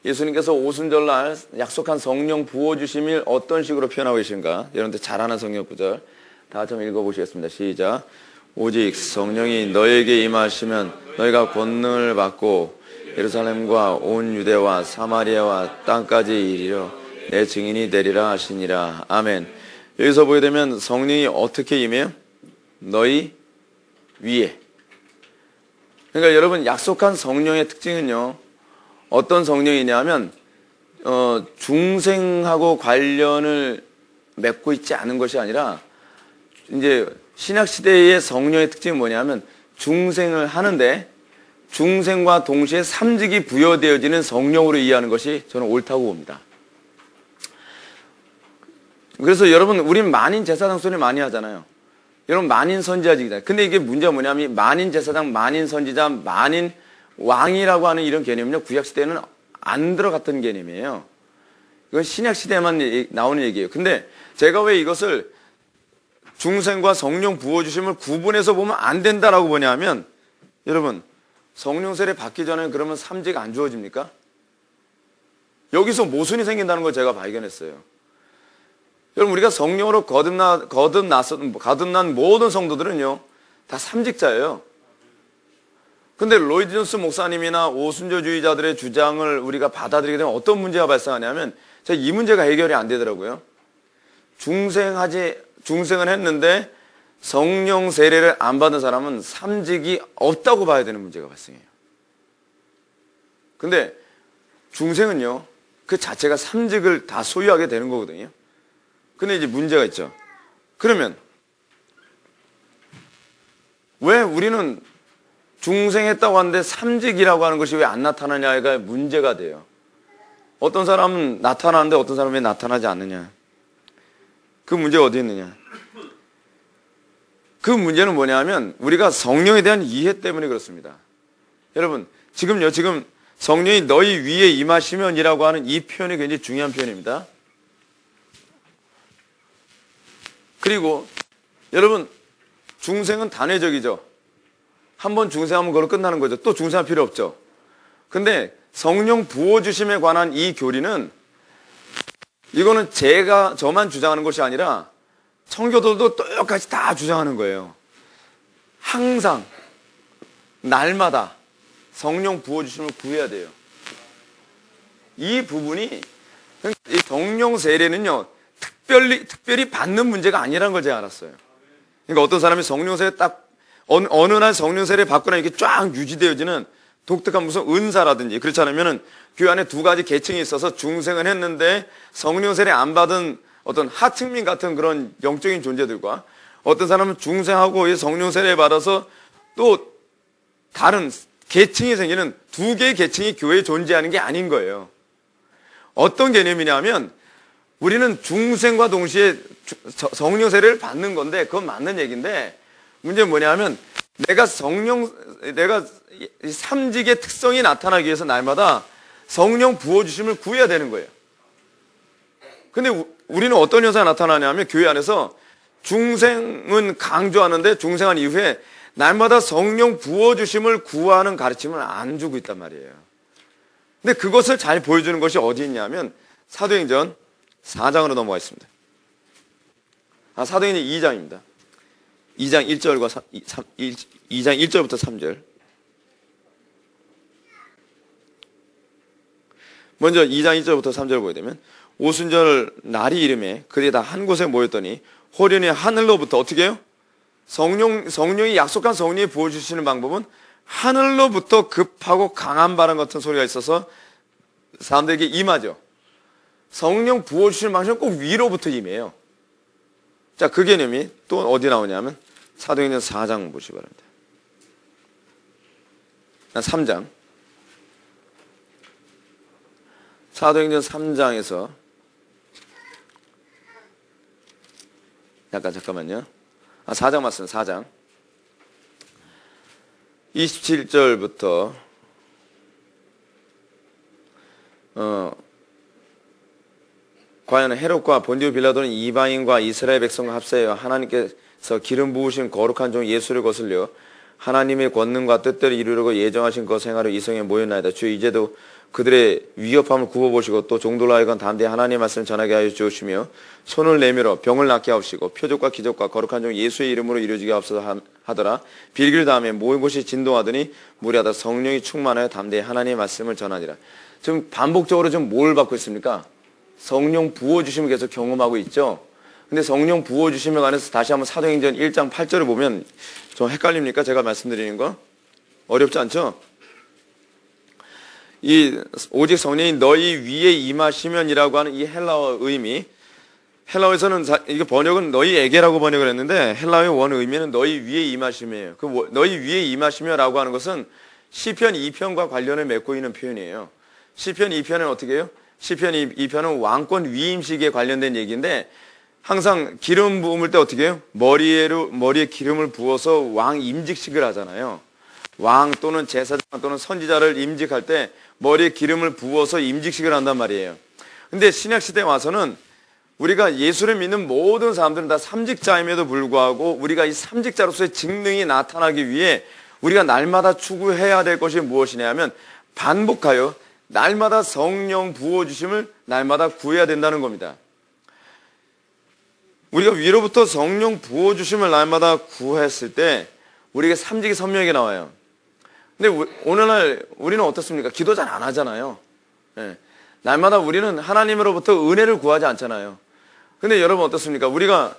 S1: 예수님께서 오순절날 약속한 성령 부어주심을 어떤 식으로 표현하고 계신가? 여러분들 잘 아는 성경 구절 다 같이 한번 읽어보시겠습니다. 시작. 오직 성령이 너에게 임하시면 너희가 권능을 받고 예루살렘과 온 유대와 사마리아와 땅까지 이르러 내 증인이 되리라 하시니라. 아멘. 여기서 보게 되면 성령이 어떻게 임해요? 너희 위에. 그러니까 여러분, 약속한 성령의 특징은요, 어떤 성령이냐 하면 중생하고 관련을 맺고 있지 않은 것이 아니라 이제 신약시대의 성령의 특징이 뭐냐면 중생을 하는데 중생과 동시에 삼직이 부여되어지는 성령으로 이해하는 것이 저는 옳다고 봅니다. 그래서 여러분, 우린 만인 제사장 소리 많이 하잖아요. 여러분, 만인 선지자직이다. 근데 이게 문제가 뭐냐면 만인 제사장, 만인 선지자, 만인 왕이라고 하는 이런 개념은요, 구약시대에는 안 들어갔던 개념이에요. 이건 신약시대에만 나오는 얘기예요. 근데 제가 왜 이것을 중생과 성령 부어주심을 구분해서 보면 안 된다라고 보냐면, 여러분, 성령 세례 받기 전에 그러면 삼직 안 주어집니까? 여기서 모순이 생긴다는 걸 제가 발견했어요. 여러분, 우리가 성령으로 거듭난 모든 성도들은요, 다 삼직자예요. 근데 로이드 존스 목사님이나 오순절주의자들의 주장을 우리가 받아들이게 되면 어떤 문제가 발생하냐면, 제가 이 문제가 해결이 안 되더라고요. 중생은 했는데 성령 세례를 안 받은 사람은 삼직이 없다고 봐야 되는 문제가 발생해요. 근데 중생은요, 그 자체가 삼직을 다 소유하게 되는 거거든요. 근데 이제 문제가 있죠. 그러면 왜 우리는 중생했다고 하는데 삼직이라고 하는 것이 왜 안 나타나냐가 문제가 돼요. 어떤 사람은 나타나는데 어떤 사람은 왜 나타나지 않느냐. 그 문제가 어디 있느냐. 그 문제는 뭐냐면 우리가 성령에 대한 이해 때문에 그렇습니다. 여러분, 지금 성령이 너희 위에 임하시면이라고 하는 이 표현이 굉장히 중요한 표현입니다. 그리고 여러분, 중생은 단회적이죠. 한번 중생하면 그걸로 끝나는 거죠. 또 중생할 필요 없죠. 근데 성령 부어주심에 관한 이 교리는, 이거는 저만 주장하는 것이 아니라 청교도도 똑같이 다 주장하는 거예요. 항상 날마다 성령 부어주심을 구해야 돼요. 이 부분이, 이 성령 세례는요, 특별히 받는 문제가 아니라는 걸 제가 알았어요. 그러니까 어떤 사람이 성령 세례 딱 어느 날 성령 세례 받거나 이렇게 쫙 유지되어지는 독특한 무슨 은사라든지, 그렇지 않으면은 교회 안에 두 가지 계층이 있어서 중생은 했는데 성령 세례 안 받은 어떤 하층민 같은 그런 영적인 존재들과, 어떤 사람은 중생하고 성령 세례 받아서 또 다른 계층이 생기는 두 개의 계층이 교회에 존재하는 게 아닌 거예요. 어떤 개념이냐면, 우리는 중생과 동시에 성령 세례를 받는 건데 그건 맞는 얘기인데, 문제는 뭐냐면 내가 삼직의 특성이 나타나기 위해서 날마다 성령 부어주심을 구해야 되는 거예요. 근데 우리는 어떤 현상이 나타나냐면, 교회 안에서 중생은 강조하는데 중생한 이후에 날마다 성령 부어주심을 구하는 가르침을 안 주고 있단 말이에요. 근데 그것을 잘 보여주는 것이 어디 있냐면 사도행전 4장으로 넘어가겠습니다. 사도행전 2장입니다. 2장 1절부터 3절. 먼저 2장 1절부터 3절 보게 되면, 오순절 날이 이름에 그들이 다 한 곳에 모였더니 호련히 하늘로부터 어떻게 해요? 성령이 약속한 성령이 부어주시는 방법은 하늘로부터 급하고 강한 바람 같은 소리가 있어서 사람들에게 임하죠. 성령 부어주시는 방식은 꼭 위로부터 임해요. 자, 그 개념이 또 어디 나오냐면 사도행전 4장 보시기 바랍니다. 3장. 사도행전 3장에서 잠깐만요. 4장 맞습니다. 4장 27절부터 과연 헤롯과 본디오 빌라도는 이방인과 이스라엘 백성과 합세하여 하나님께서 기름 부으신 거룩한 종 예수를 거슬려 하나님의 권능과 뜻대로 이루려고 예정하신 것을 행하려 이성에 모였나이다. 주여, 이제도 그들의 위협함을 굽어보시고 또 종들로 하여금 담대히 하나님의 말씀을 전하게 하여 주시며 손을 내밀어 병을 낫게 하옵시고 표적과 기적과 거룩한 종 예수의 이름으로 이루어지게 하옵소서 하더라. 빌길 다음에 모인 곳이 진동하더니 무리하다 성령이 충만하여 담대히 하나님의 말씀을 전하니라. 지금 반복적으로 좀 뭘 받고 있습니까? 성령 부어주심을 계속 경험하고 있죠. 근데 성령 부어주심에 관해서 다시 한번 사도행전 1장 8절을 보면 좀 헷갈립니까? 제가 말씀드리는 거 어렵지 않죠? 오직 성령이 너희 위에 임하시면이라고 하는 이 헬라어 의미, 헬라어에서는 이게 번역은 너희에게라고 번역을 했는데 헬라어의 원 의미는 너희 위에 임하심이에요. 너희 위에 임하시며라고 하는 것은 시편 2편과 관련을 맺고 있는 표현이에요. 시편 2편은 어떻게 해요? 시편 2편은 왕권 위임식에 관련된 얘기인데 항상 기름 부음을 때 어떻게 해요? 머리에 기름을 부어서 왕 임직식을 하잖아요. 왕 또는 제사장 또는 선지자를 임직할 때 머리에 기름을 부어서 임직식을 한단 말이에요. 근데 신약시대에 와서는 우리가 예수를 믿는 모든 사람들은 다 삼직자임에도 불구하고 우리가 이 삼직자로서의 직능이 나타나기 위해 우리가 날마다 추구해야 될 것이 무엇이냐 하면 반복하여 날마다 성령 부어주심을 날마다 구해야 된다는 겁니다. 우리가 위로부터 성령 부어주심을 날마다 구했을 때 우리에게 삼직이 선명하게 나와요. 근데 오늘날 우리는 어떻습니까? 기도 잘 안 하잖아요. 네. 날마다 우리는 하나님으로부터 은혜를 구하지 않잖아요. 근데 여러분 어떻습니까? 우리가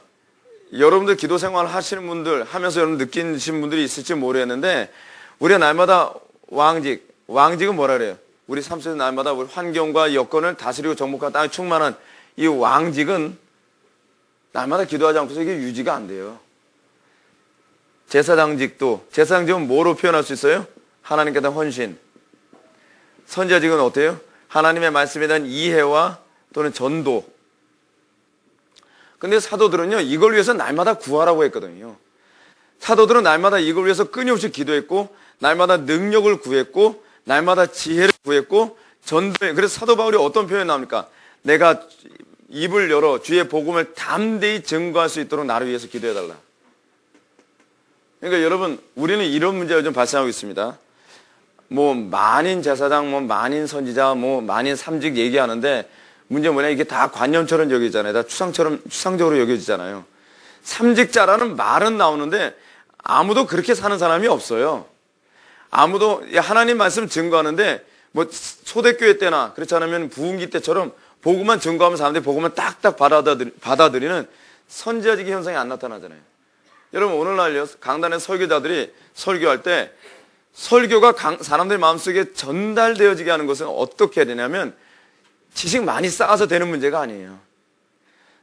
S1: 여러분들 기도 생활 하시는 분들 하면서 여러분 느끼신 분들이 있을지 모르겠는데 우리가 날마다 왕직은 뭐라 그래요? 우리 삶 속에서 날마다 우리 환경과 여건을 다스리고 정복과 땅에 충만한 이 왕직은 날마다 기도하지 않고서 이게 유지가 안 돼요. 제사장직은 뭐로 표현할 수 있어요? 하나님께 대한 헌신. 선지자직은 어때요? 하나님의 말씀에 대한 이해와 또는 전도. 근데 사도들은요, 이걸 위해서 날마다 구하라고 했거든요. 사도들은 날마다 이걸 위해서 끊임없이 기도했고, 날마다 능력을 구했고, 날마다 지혜를 구했고, 전도해. 그래서 사도 바울이 어떤 표현이 나옵니까? 내가 입을 열어 주의 복음을 담대히 증거할 수 있도록 나를 위해서 기도해달라. 그러니까 여러분, 우리는 이런 문제가 요즘 발생하고 있습니다. 만인 제사장, 만인 선지자, 만인 삼직 얘기하는데 문제는 뭐냐? 이게 다 관념처럼 여겨지잖아요. 다 추상적으로 여겨지잖아요. 삼직자라는 말은 나오는데 아무도 그렇게 사는 사람이 없어요. 아무도 하나님 말씀 증거하는데 초대교회 때나 그렇지 않으면 부흥기 때처럼 복음만 증거하면 사람들이 복음을 딱딱 받아들이는 선지자직의 현상이 안 나타나잖아요. 여러분 오늘날요 강단의 설교자들이 설교할 때 설교가 사람들 마음속에 전달되어지게 하는 것은 어떻게 해야 되냐면 지식 많이 쌓아서 되는 문제가 아니에요.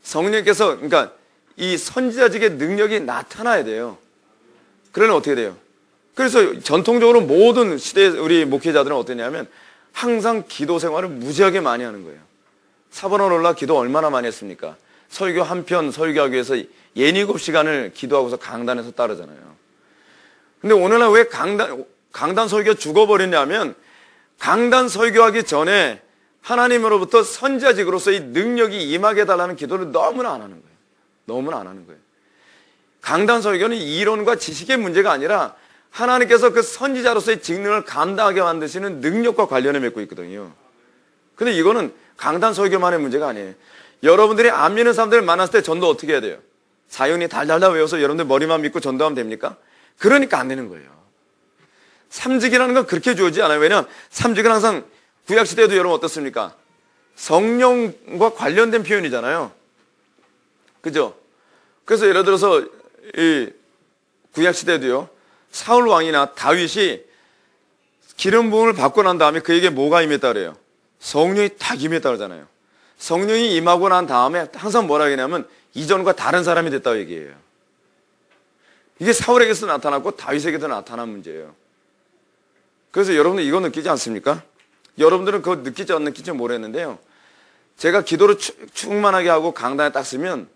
S1: 성령께서 그러니까 이 선지자직의 능력이 나타나야 돼요. 그러면 어떻게 돼요? 그래서 전통적으로 모든 시대의 우리 목회자들은 어떠냐면 항상 기도 생활을 무지하게 많이 하는 거예요. 사번원 올라 기도 얼마나 많이 했습니까? 설교 한 편 설교하기 위해서 6-7시간을 기도하고서 강단에서 따르잖아요. 근데 오늘날 왜 강단 설교 죽어버렸냐면 강단 설교하기 전에 하나님으로부터 선지자직으로서의 능력이 임하게 해달라는 기도를 너무나 안 하는 거예요. 너무나 안 하는 거예요. 강단 설교는 이론과 지식의 문제가 아니라 하나님께서 그 선지자로서의 직능을 감당하게 만드시는 능력과 관련을 맺고 있거든요. 근데 이거는 강단 설교만의 문제가 아니에요. 여러분들이 안 믿는 사람들을 만났을 때 전도 어떻게 해야 돼요? 사연이 달달달 외워서 여러분들 머리만 믿고 전도하면 됩니까? 그러니까 안 되는 거예요. 삼직이라는 건 그렇게 주어지지 않아요. 왜냐하면 삼직은 항상 구약시대에도 여러분 어떻습니까? 성령과 관련된 표현이잖아요. 그죠? 그래서 예를 들어서 이 구약시대도요. 사울 왕이나 다윗이 기름 부음을 받고 난 다음에 그에게 뭐가 임했다 그래요? 성령이 딱 임했다 그러잖아요. 성령이 임하고 난 다음에 항상 뭐라 하냐면 이전과 다른 사람이 됐다고 얘기해요. 이게 사울에게서 나타났고 다윗에게도 나타난 문제예요. 그래서 여러분들 이거 느끼지 않습니까? 여러분들은 그거 느끼지 안 느끼지 모르겠는데요. 제가 기도를 충만하게 하고 강단에 딱 쓰면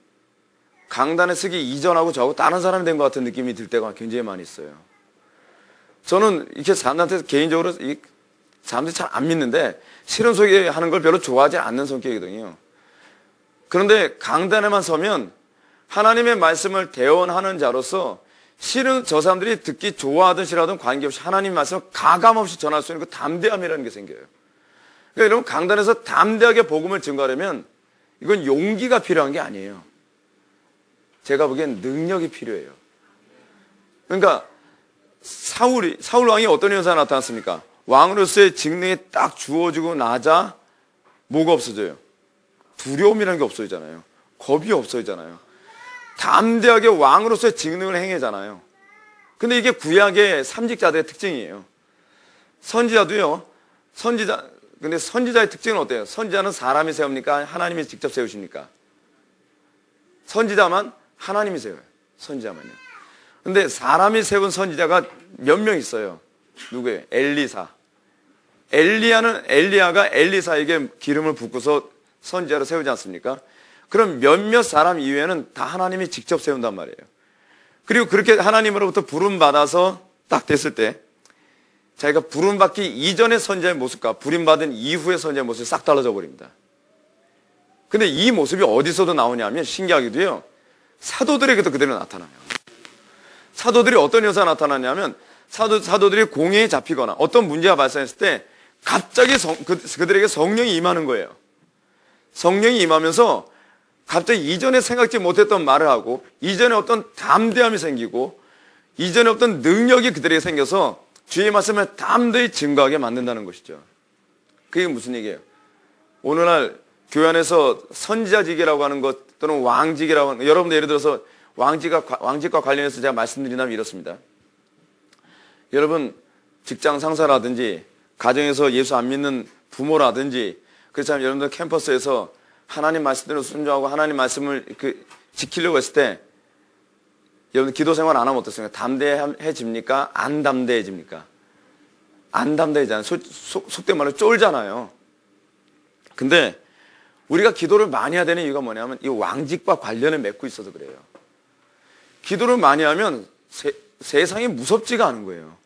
S1: 강단에 쓰기 이전하고 저하고 다른 사람이 된 것 같은 느낌이 들 때가 굉장히 많이 있어요. 저는 이렇게 사람한테 개인적으로 사람들이 잘 안 믿는데 실은 소개하는 걸 별로 좋아하지 않는 성격이거든요. 그런데 강단에만 서면 하나님의 말씀을 대언하는 자로서 실은 저 사람들이 듣기 좋아하든 싫어하든 관계없이 하나님 말씀을 가감없이 전할 수 있는 그 담대함이라는 게 생겨요. 그러니까 여러분 강단에서 담대하게 복음을 증거하려면 이건 용기가 필요한 게 아니에요. 제가 보기엔 능력이 필요해요. 그러니까 사울 왕이 어떤 현상이 나타났습니까? 왕으로서의 직능이 딱 주어지고 나자 뭐가 없어져요? 두려움이라는 게 없어지잖아요. 겁이 없어지잖아요. 담대하게 왕으로서의 직능을 행하잖아요. 근데 이게 구약의 삼직자들의 특징이에요. 선지자도요. 근데 선지자의 특징은 어때요? 선지자는 사람이 세웁니까? 하나님이 직접 세우십니까? 선지자만 하나님이 세워요. 선지자만요. 근데 사람이 세운 선지자가 몇 명 있어요. 누구예요? 엘리사. 엘리야가 엘리사에게 기름을 붓고서 선지자로 세우지 않습니까? 그럼 몇몇 사람 이외에는 다 하나님이 직접 세운단 말이에요. 그리고 그렇게 하나님으로부터 부름받아서 딱 됐을 때 자기가 부름받기 이전의 선지자의 모습과 부름받은 이후의 선지자의 모습이 싹 달라져 버립니다. 근데 이 모습이 어디서도 나오냐면 신기하게도요, 사도들에게도 그대로 나타나요. 사도들이 어떤 현상이 나타나냐면 사도들이 공회에 잡히거나 어떤 문제가 발생했을 때 갑자기 그들에게 성령이 임하는 거예요. 성령이 임하면서 갑자기 이전에 생각지 못했던 말을 하고 이전에 어떤 담대함이 생기고 이전에 어떤 능력이 그들에게 생겨서 주의 말씀을 담대히 증거하게 만든다는 것이죠. 그게 무슨 얘기예요? 오늘날 교회 안에서 선지자직이라고 하는 것 또는 왕직이라고 하는 것, 여러분들 예를 들어서 왕직과 관련해서 제가 말씀드린다면 이렇습니다. 여러분 직장 상사라든지 가정에서 예수 안 믿는 부모라든지 그렇다면 여러분들 캠퍼스에서 하나님 말씀대로 순종하고 하나님 말씀을 지키려고 했을 때 여러분 기도 생활 안 하면 어떻습니까? 담대해집니까? 안 담대해집니까? 안 담대해지잖아요. 속된 말로 쫄잖아요. 근데 우리가 기도를 많이 해야 되는 이유가 뭐냐면 이 왕직과 관련을 맺고 있어서 그래요. 기도를 많이 하면 세상이 무섭지가 않은 거예요.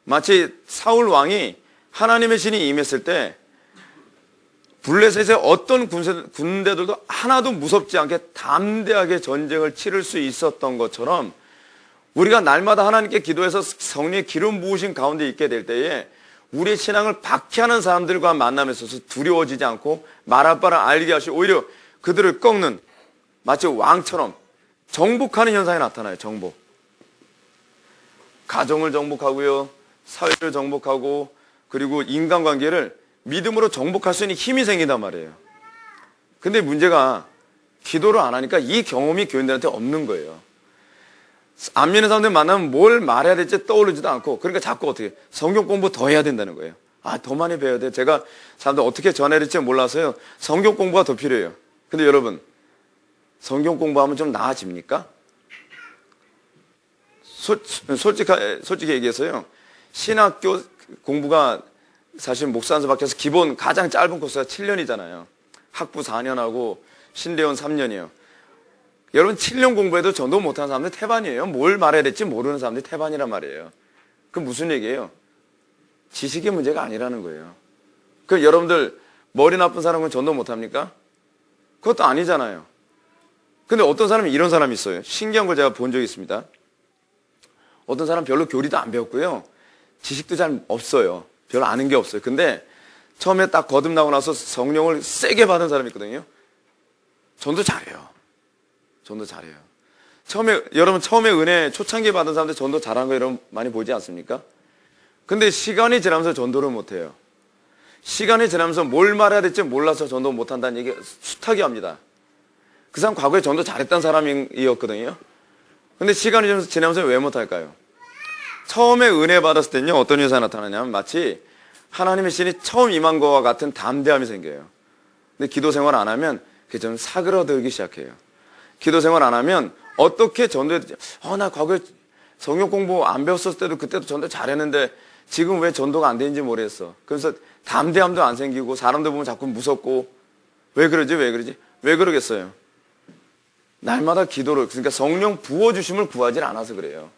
S1: 마치 사울 왕이 하나님의 신이 임했을 때 블레셋의 어떤 군대들도 하나도 무섭지 않게 담대하게 전쟁을 치를 수 있었던 것처럼 우리가 날마다 하나님께 기도해서 성령의 기름 부으신 가운데 있게 될 때에 우리의 신앙을 박해하는 사람들과 만남에 있어서 두려워지지 않고 말할 바를 알게 하시고 오히려 그들을 꺾는 마치 왕처럼 정복하는 현상이 나타나요. 정복. 가정을 정복하고요. 사회를 정복하고 그리고 인간관계를 믿음으로 정복할 수 있는 힘이 생긴단 말이에요. 근데 문제가 기도를 안 하니까 이 경험이 교인들한테 없는 거예요. 안 믿는 사람들 만나면 뭘 말해야 될지 떠오르지도 않고 그러니까 자꾸 어떻게 성경 공부 더 해야 된다는 거예요. 더 많이 배워야 돼. 제가 사람들 어떻게 전해야 될지 몰라서요. 성경 공부가 더 필요해요. 근데 여러분 성경 공부하면 좀 나아집니까? 솔직히 얘기해서요. 신학교 공부가 사실 목사한테 밖에서 기본 가장 짧은 코스가 7년이잖아요. 학부 4년하고 신대원 3년이에요. 여러분 7년 공부해도 전도 못하는 사람들 태반이에요. 뭘 말해야 될지 모르는 사람들이 태반이란 말이에요. 그럼 무슨 얘기예요? 지식의 문제가 아니라는 거예요. 그 여러분들 머리 나쁜 사람은 전도 못합니까? 그것도 아니잖아요. 근데 어떤 사람이 이런 사람이 있어요. 신기한 걸 제가 본 적이 있습니다. 어떤 사람 별로 교리도 안 배웠고요. 지식도 잘 없어요. 별로 아는 게 없어요. 근데 처음에 딱 거듭나고 나서 성령을 세게 받은 사람이 있거든요. 전도 잘해요. 전도 잘해요. 여러분 처음에 은혜 초창기에 받은 사람들 전도 잘한 거 여러분 많이 보지 않습니까? 근데 시간이 지나면서 전도를 못해요. 시간이 지나면서 뭘 말해야 될지 몰라서 전도 못한다는 얘기 숱하게 합니다. 그 사람 과거에 전도 잘했던 사람이었거든요. 근데 시간이 지나면서 왜 못할까요? 처음에 은혜 받았을 때는요, 어떤 현상이 나타나냐면 마치 하나님의 신이 처음 임한 것과 같은 담대함이 생겨요. 근데 기도 생활 안 하면 그게 좀 사그러들기 시작해요. 기도 생활 안 하면 어떻게 전도해야 되지? 나 과거에 성경 공부 안 배웠을 때도 그때도 전도 잘했는데 지금 왜 전도가 안 되는지 모르겠어. 그래서 담대함도 안 생기고 사람들 보면 자꾸 무섭고 왜 그러지? 왜 그러겠어요? 날마다 기도를, 그러니까 성령 부어주심을 구하지 않아서 그래요.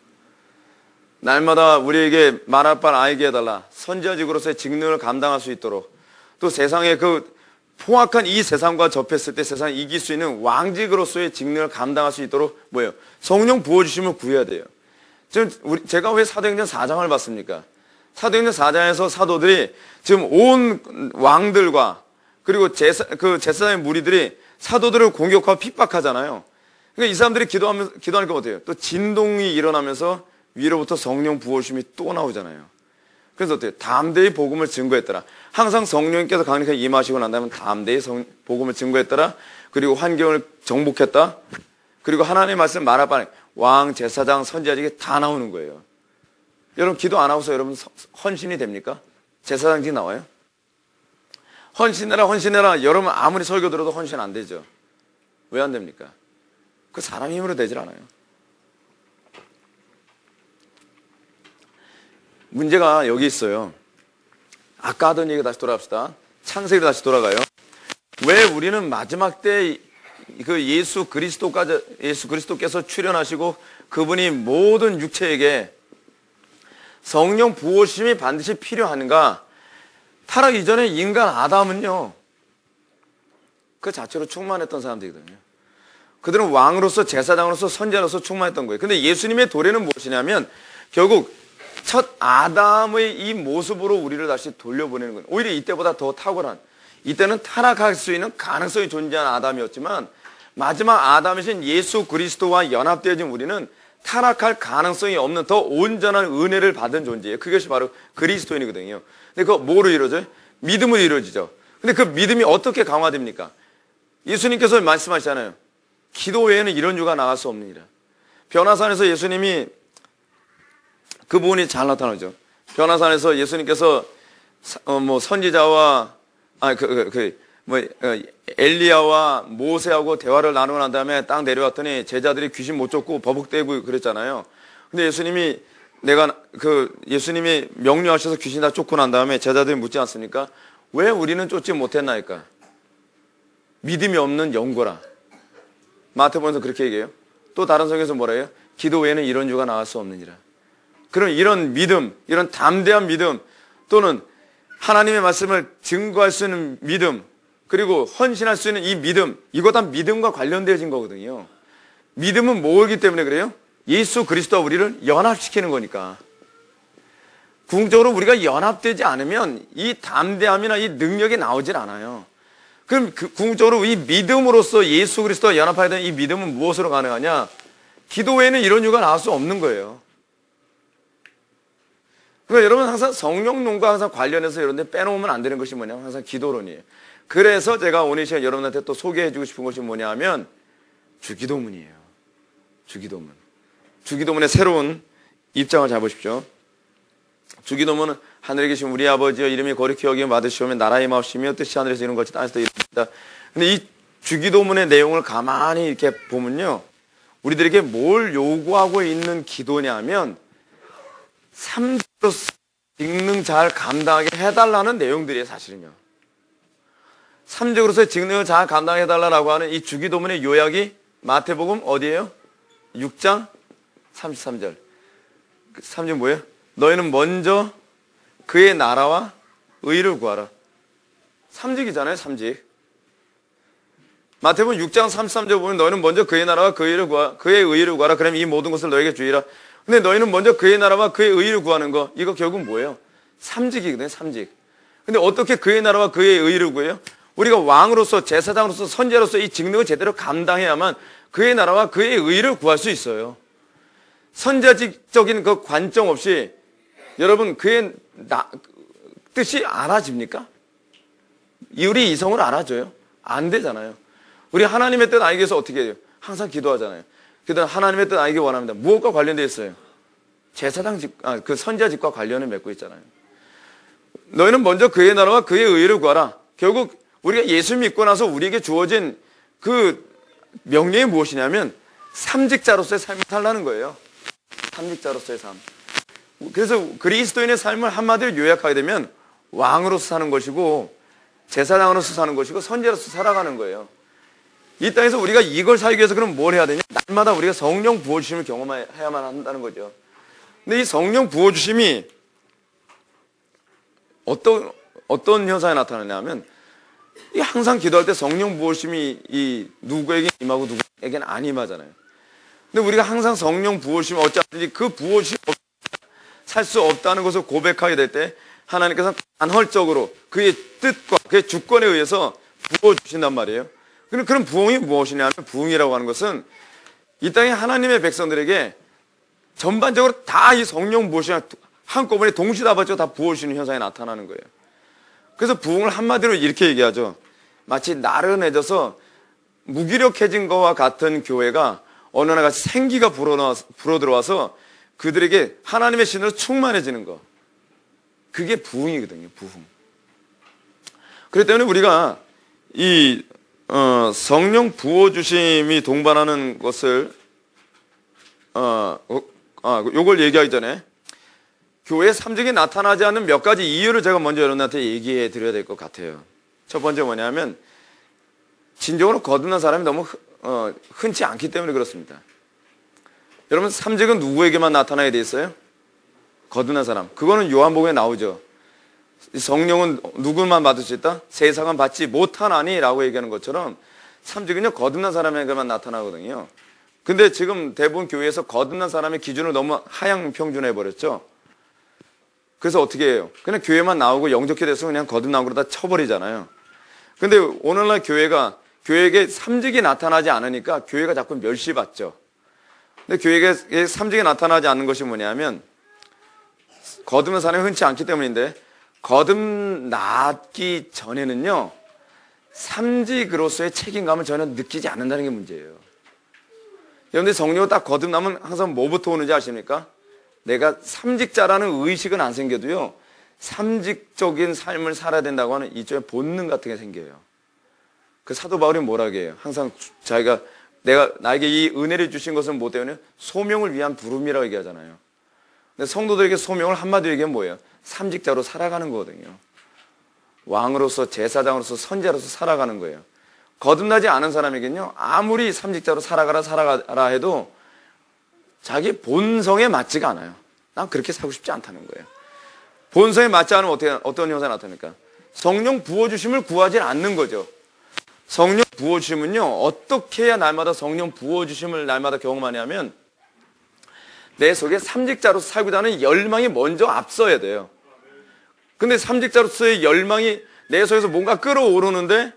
S1: 날마다 우리에게 말할 바를 알게 해달라. 선지자직으로서의 직능을 감당할 수 있도록 또 세상의 그 포악한 이 세상과 접했을 때 세상을 이길 수 있는 왕직으로서의 직능을 감당할 수 있도록 뭐예요? 성령 부어주심을 구해야 돼요. 지금 제가 왜 사도행전 4장을 봤습니까? 사도행전 4장에서 사도들이 지금 온 왕들과 그리고 제사장의 무리들이 사도들을 공격하고 핍박하잖아요. 그러니까 이 사람들이 기도하니까 어때요? 또 진동이 일어나면서 위로부터 성령 부어주심이 또 나오잖아요. 그래서 어때요? 담대히 복음을 증거했더라. 항상 성령님께서 강력하게 임하시고 난 다음에 담대히 복음을 증거했더라. 그리고 환경을 정복했다. 그리고 하나님의 말씀 말할 바에 왕, 제사장, 선지자직이 다 나오는 거예요. 여러분 기도 안 하고서 여러분 헌신이 됩니까? 제사장직 나와요? 헌신해라. 여러분 아무리 설교 들어도 헌신 안 되죠. 왜 안 됩니까? 그 사람 힘으로 되질 않아요. 문제가 여기 있어요. 아까 하던 얘기 다시 돌아갑시다. 창세기로 다시 돌아가요. 왜 우리는 마지막 때 그 예수 그리스도께서 출현하시고 그분이 모든 육체에게 성령 부어심이 반드시 필요한가? 타락 이전에 인간 아담은요, 그 자체로 충만했던 사람들이거든요. 그들은 왕으로서, 제사장으로서, 선지자로서 충만했던 거예요. 근데 예수님의 도래는 무엇이냐면 결국 첫 아담의 이 모습으로 우리를 다시 돌려보내는 거예요. 오히려 이때보다 더 탁월한, 이때는 타락할 수 있는 가능성이 존재한 아담이었지만 마지막 아담이신 예수 그리스도와 연합되어진 우리는 타락할 가능성이 없는 더 온전한 은혜를 받은 존재예요. 그것이 바로 그리스도인이거든요. 근데 그거 뭐로 이루어져요? 믿음으로 이루어지죠. 근데 그 믿음이 어떻게 강화됩니까? 예수님께서 말씀하시잖아요. 기도 외에는 이런 유가 나갈 수 없느니라. 변화산에서 예수님이 그 부분이 잘 나타나죠. 변화산에서 예수님께서 선지자와 엘리야와 모세하고 대화를 나누고 난 다음에 딱 내려왔더니 제자들이 귀신 못 쫓고 버벅대고 그랬잖아요. 근데 예수님이 명령하셔서 귀신 다 쫓고 난 다음에 제자들이 묻지 않습니까? 왜 우리는 쫓지 못했나이까? 믿음이 없는 영고라. 마태복음에서 그렇게 얘기해요. 또 다른 성경에서 뭐라 해요? 기도 외에는 이런 유가 나갈 수 없느니라. 그럼 이런 믿음, 이런 담대한 믿음, 또는 하나님의 말씀을 증거할 수 있는 믿음, 그리고 헌신할 수 있는 이 믿음, 이거 다 믿음과 관련되어진 거거든요. 믿음은 뭐이기 때문에 그래요? 예수 그리스도와 우리를 연합시키는 거니까. 궁극적으로 우리가 연합되지 않으면 이 담대함이나 이 능력이 나오질 않아요. 그럼 궁극적으로 이 믿음으로써 예수 그리스도와 연합하게 되는 이 믿음은 무엇으로 가능하냐? 기도 외에는 이런 이유가 나올 수 없는 거예요. 그러니까 여러분 항상 성령론과 항상 관련해서 이런 데 빼놓으면 안 되는 것이 뭐냐면 항상 기도론이에요. 그래서 제가 오늘 이 시간 여러분한테 또 소개해주고 싶은 것이 뭐냐면 주기도문이에요. 주기도문. 주기도문의 새로운 입장을 잡으십시오. 주기도문은 하늘에 계신 우리 아버지여 이름이 거룩히 여김을 받으시오며 나라의 마옵시며 뜻이 하늘에서 이룬 것이 땅에서도 이루어진다. 근데 이 주기도문의 내용을 가만히 이렇게 보면요, 우리들에게 뭘 요구하고 있는 기도냐면 삶으로서 직능 잘 감당하게 해달라는 내용들이에요. 사실은요, 삶적으로서의 직능을 잘 감당해달라고 하는 이 주기도문의 요약이 마태복음 어디예요? 6장 33절. 3절 뭐예요? 너희는 먼저 그의 나라와 의를 구하라. 삼직이잖아요, 삼직. 마태복음 6장 33절 보면 너희는 먼저 그의 나라와 그의 의를 구하라. 그러면 이 모든 것을 너에게 주리라. 근데 너희는 먼저 그의 나라와 그의 의를 구하는 거, 이거 결국 뭐예요? 삼직이거든요, 삼직. 근데 어떻게 그의 나라와 그의 의를 구해요? 우리가 왕으로서, 제사장으로서, 선지자로서 이 직능을 제대로 감당해야만 그의 나라와 그의 의를 구할 수 있어요. 선지자적인 그 관점 없이 여러분 그의 뜻이 알아집니까? 우리 이성을 알아줘요? 안 되잖아요. 우리 하나님의 뜻 알기 위해서 어떻게 해요? 항상 기도하잖아요. 그다음 하나님의 뜻 알기 원합니다. 무엇과 관련되어 있어요? 그 선지자직과 관련을 맺고 있잖아요. 너희는 먼저 그의 나라와 그의 의를 구하라. 결국 우리가 예수 믿고 나서 우리에게 주어진 그 명령이 무엇이냐면 삼직자로서의 삶을 살라는 거예요. 삼직자로서의 삶. 그래서 그리스도인의 삶을 한마디로 요약하게 되면 왕으로서 사는 것이고, 제사장으로서 사는 것이고, 선지자로서 살아가는 거예요. 이 땅에서 우리가 이걸 살기 위해서 그럼 뭘 해야 되냐? 날마다 우리가 성령 부어주심을 경험해야만 한다는 거죠. 근데 이 성령 부어주심이 어떤 현상에 나타나냐면, 항상 기도할 때 성령 부어주심이 누구에게 임하고 누구에게는 안 임하잖아요. 근데 우리가 항상 성령 부어주심을 어찌하든지 그 부어주심 살 수 없다는 것을 고백하게 될 때 하나님께서 간헐적으로 그의 뜻과 그의 주권에 의해서 부어주신단 말이에요. 그럼 부흥이 무엇이냐면, 부흥이라고 하는 것은 이 땅의 하나님의 백성들에게 전반적으로 다 이 성령 부어주심을 한꺼번에 동시다발적으로 다 부어주시는 현상이 나타나는 거예요. 그래서 부흥을 한마디로 이렇게 얘기하죠. 마치 나른해져서 무기력해진 것과 같은 교회가 어느 날 같이 생기가 불어들어와서 그들에게 하나님의 신으로 충만해지는 거, 그게 부흥이거든요. 부흥. 그렇기 때문에 우리가 이 성령 부어주심이 동반하는 것을, 요걸 얘기하기 전에 교회 삼직이 나타나지 않는 몇 가지 이유를 제가 먼저 여러분한테 얘기해 드려야 될 것 같아요. 첫 번째 뭐냐면, 진정으로 거듭난 사람이 너무 흔치 않기 때문에 그렇습니다. 여러분, 삼직은 누구에게만 나타나게 돼 있어요? 거듭난 사람. 그거는 요한복음에 나오죠. 성령은 누구만 받을 수 있다? 세상은 받지 못하나니 라고 얘기하는 것처럼 삼직은요, 거듭난 사람에게만 나타나거든요. 근데 지금 대부분 교회에서 거듭난 사람의 기준을 너무 하향 평준해 버렸죠. 그래서 어떻게 해요? 그냥 교회만 나오고 영접케 돼서 그냥 거듭난 거로 다 쳐버리잖아요. 근데 오늘날 교회에게 삼직이 나타나지 않으니까 교회가 자꾸 멸시받죠. 근데 교회에 삼직이 나타나지 않는 것이 뭐냐면, 거듭난 사람이 흔치 않기 때문인데, 거듭나기 전에는요, 삼직으로서의 책임감을 전혀 느끼지 않는다는 게 문제예요. 여러분들 성령으로 딱 거듭나면 항상 뭐부터 오는지 아십니까? 내가 삼직자라는 의식은 안 생겨도요, 삼직적인 삶을 살아야 된다고 하는 이쪽에 본능 같은 게 생겨요. 그 사도 바울이 뭐라고 해요? 항상 자기가 나에게 이 은혜를 주신 것은 뭐 때문에? 소명을 위한 부름이라고 얘기하잖아요. 근데 성도들에게 소명을 한마디로 얘기하면 뭐예요? 삼직자로 살아가는 거거든요. 왕으로서, 제사장으로서, 선지자로서 살아가는 거예요. 거듭나지 않은 사람에게는요, 아무리 삼직자로 살아가라 해도 자기 본성에 맞지가 않아요. 난 그렇게 살고 싶지 않다는 거예요. 본성에 맞지 않으면 어떤 형상이 나타납니까? 성령 부어주심을 구하지 않는 거죠. 성령 부어주심은요, 어떻게 해야 날마다 성령 부어주심을 날마다 경험하냐면, 내 속에 삼직자로서 살고자 하는 열망이 먼저 앞서야 돼요. 근데 삼직자로서의 열망이 내 속에서 뭔가 끌어오르는데,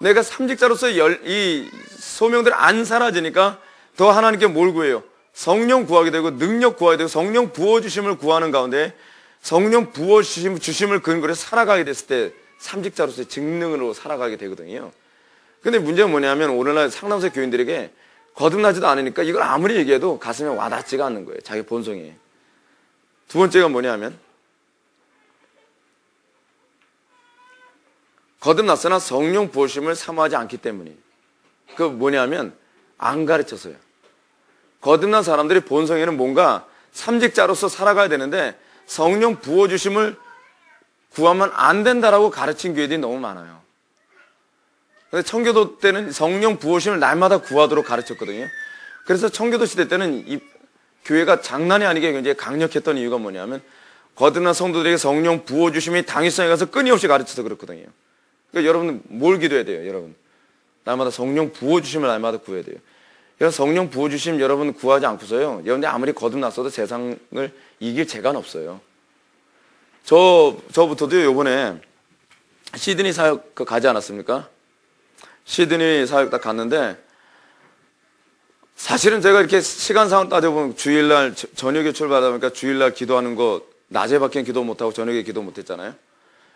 S1: 내가 삼직자로서의 이 소명들이 안 사라지니까 더 하나님께 뭘 구해요? 성령 구하게 되고, 능력 구하게 되고, 성령 부어주심을 구하는 가운데 성령 부어주심을 근거로 살아가게 됐을 때 삼직자로서의 직능으로 살아가게 되거든요. 근데 문제는 뭐냐면, 오늘날 상담소 교인들에게 거듭나지도 않으니까 이걸 아무리 얘기해도 가슴에 와닿지가 않는 거예요. 자기 본성이. 두 번째가 뭐냐면, 거듭났으나 성령 부어주심을 사모하지 않기 때문이에요. 그 뭐냐면, 안 가르쳐서요. 거듭난 사람들이 본성에는 뭔가 삼직자로서 살아가야 되는데 성령 부어주심을 구하면 안 된다라고 가르친 교회들이 너무 많아요. 근데 청교도 때는 성령 부어주심을 날마다 구하도록 가르쳤거든요. 그래서 청교도 시대 때는 이 교회가 장난이 아니게 굉장히 강력했던 이유가 뭐냐면, 거듭난 성도들에게 성령 부어주심이 당위성에 가서 끊임없이 가르쳐서 그렇거든요. 그러니까 여러분 뭘 기도해야 돼요? 여러분 날마다 성령 부어주심을 날마다 구해야 돼요. 성령 부어주심 여러분 구하지 않고서요, 여러분들 아무리 거듭났어도 세상을 이길 재간 없어요. 저부터도 요번에 시드니 사역 가지 않았습니까? 시드니 사역 딱 갔는데, 사실은 제가 이렇게 시간상을 따져보면 주일날 저녁에 출발하다 보니까 주일날 기도하는 거 낮에밖에 기도 못하고 저녁에 기도 못했잖아요.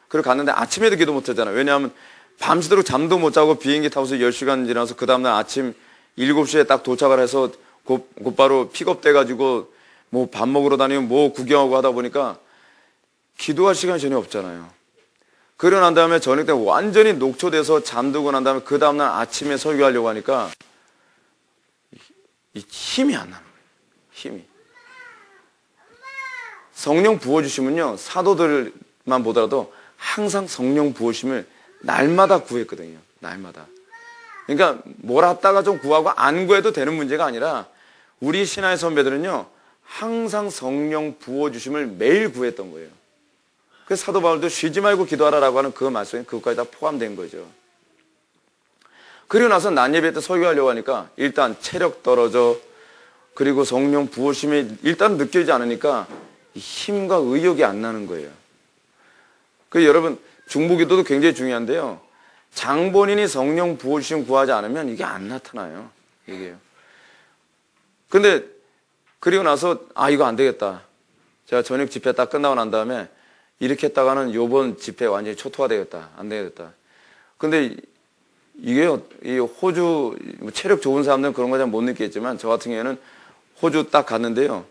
S1: 그리고 갔는데 아침에도 기도 못했잖아요. 왜냐하면 밤새도록 잠도 못 자고 비행기 타고서 10시간 지나서 그 다음날 아침 7시에 딱 도착을 해서 곧바로 픽업돼가지고 뭐 밥 먹으러 다니고 뭐 구경하고 하다 보니까 기도할 시간이 전혀 없잖아요. 그러고 난 다음에 저녁 때 완전히 녹초돼서 잠들고 난 다음에 그 다음날 아침에 설교하려고 하니까 힘이 안 나는 거예요. 힘이. 성령 부어주시면요, 사도들만 보더라도 항상 성령 부어주심을 날마다 구했거든요. 날마다. 그러니까 몰았다가 좀 구하고 안 구해도 되는 문제가 아니라, 우리 신화의 선배들은요 항상 성령 부어주심을 매일 구했던 거예요. 그래서 사도 바울도 쉬지 말고 기도하라라고 하는 그 말씀에 그것까지 다 포함된 거죠. 그리고 나서 낮 예배 때 설교하려고 하니까 일단 체력 떨어져, 그리고 성령 부어주심이 일단 느껴지지 않으니까 힘과 의욕이 안 나는 거예요. 그래서 여러분 중보기도도 굉장히 중요한데요, 장본인이 성령 부어주심 구하지 않으면 이게 안 나타나요. 이게요. 근데 그리고 나서 이거 안 되겠다. 제가 저녁 집회 딱 끝나고 난 다음에 이렇게 했다가는 요번 집회 완전히 초토화 되겠다. 안 되겠다. 근데 이게요, 이 호주 체력 좋은 사람들은 그런 거 잘 못 느끼겠지만 저 같은 경우에는 호주 딱 갔는데요,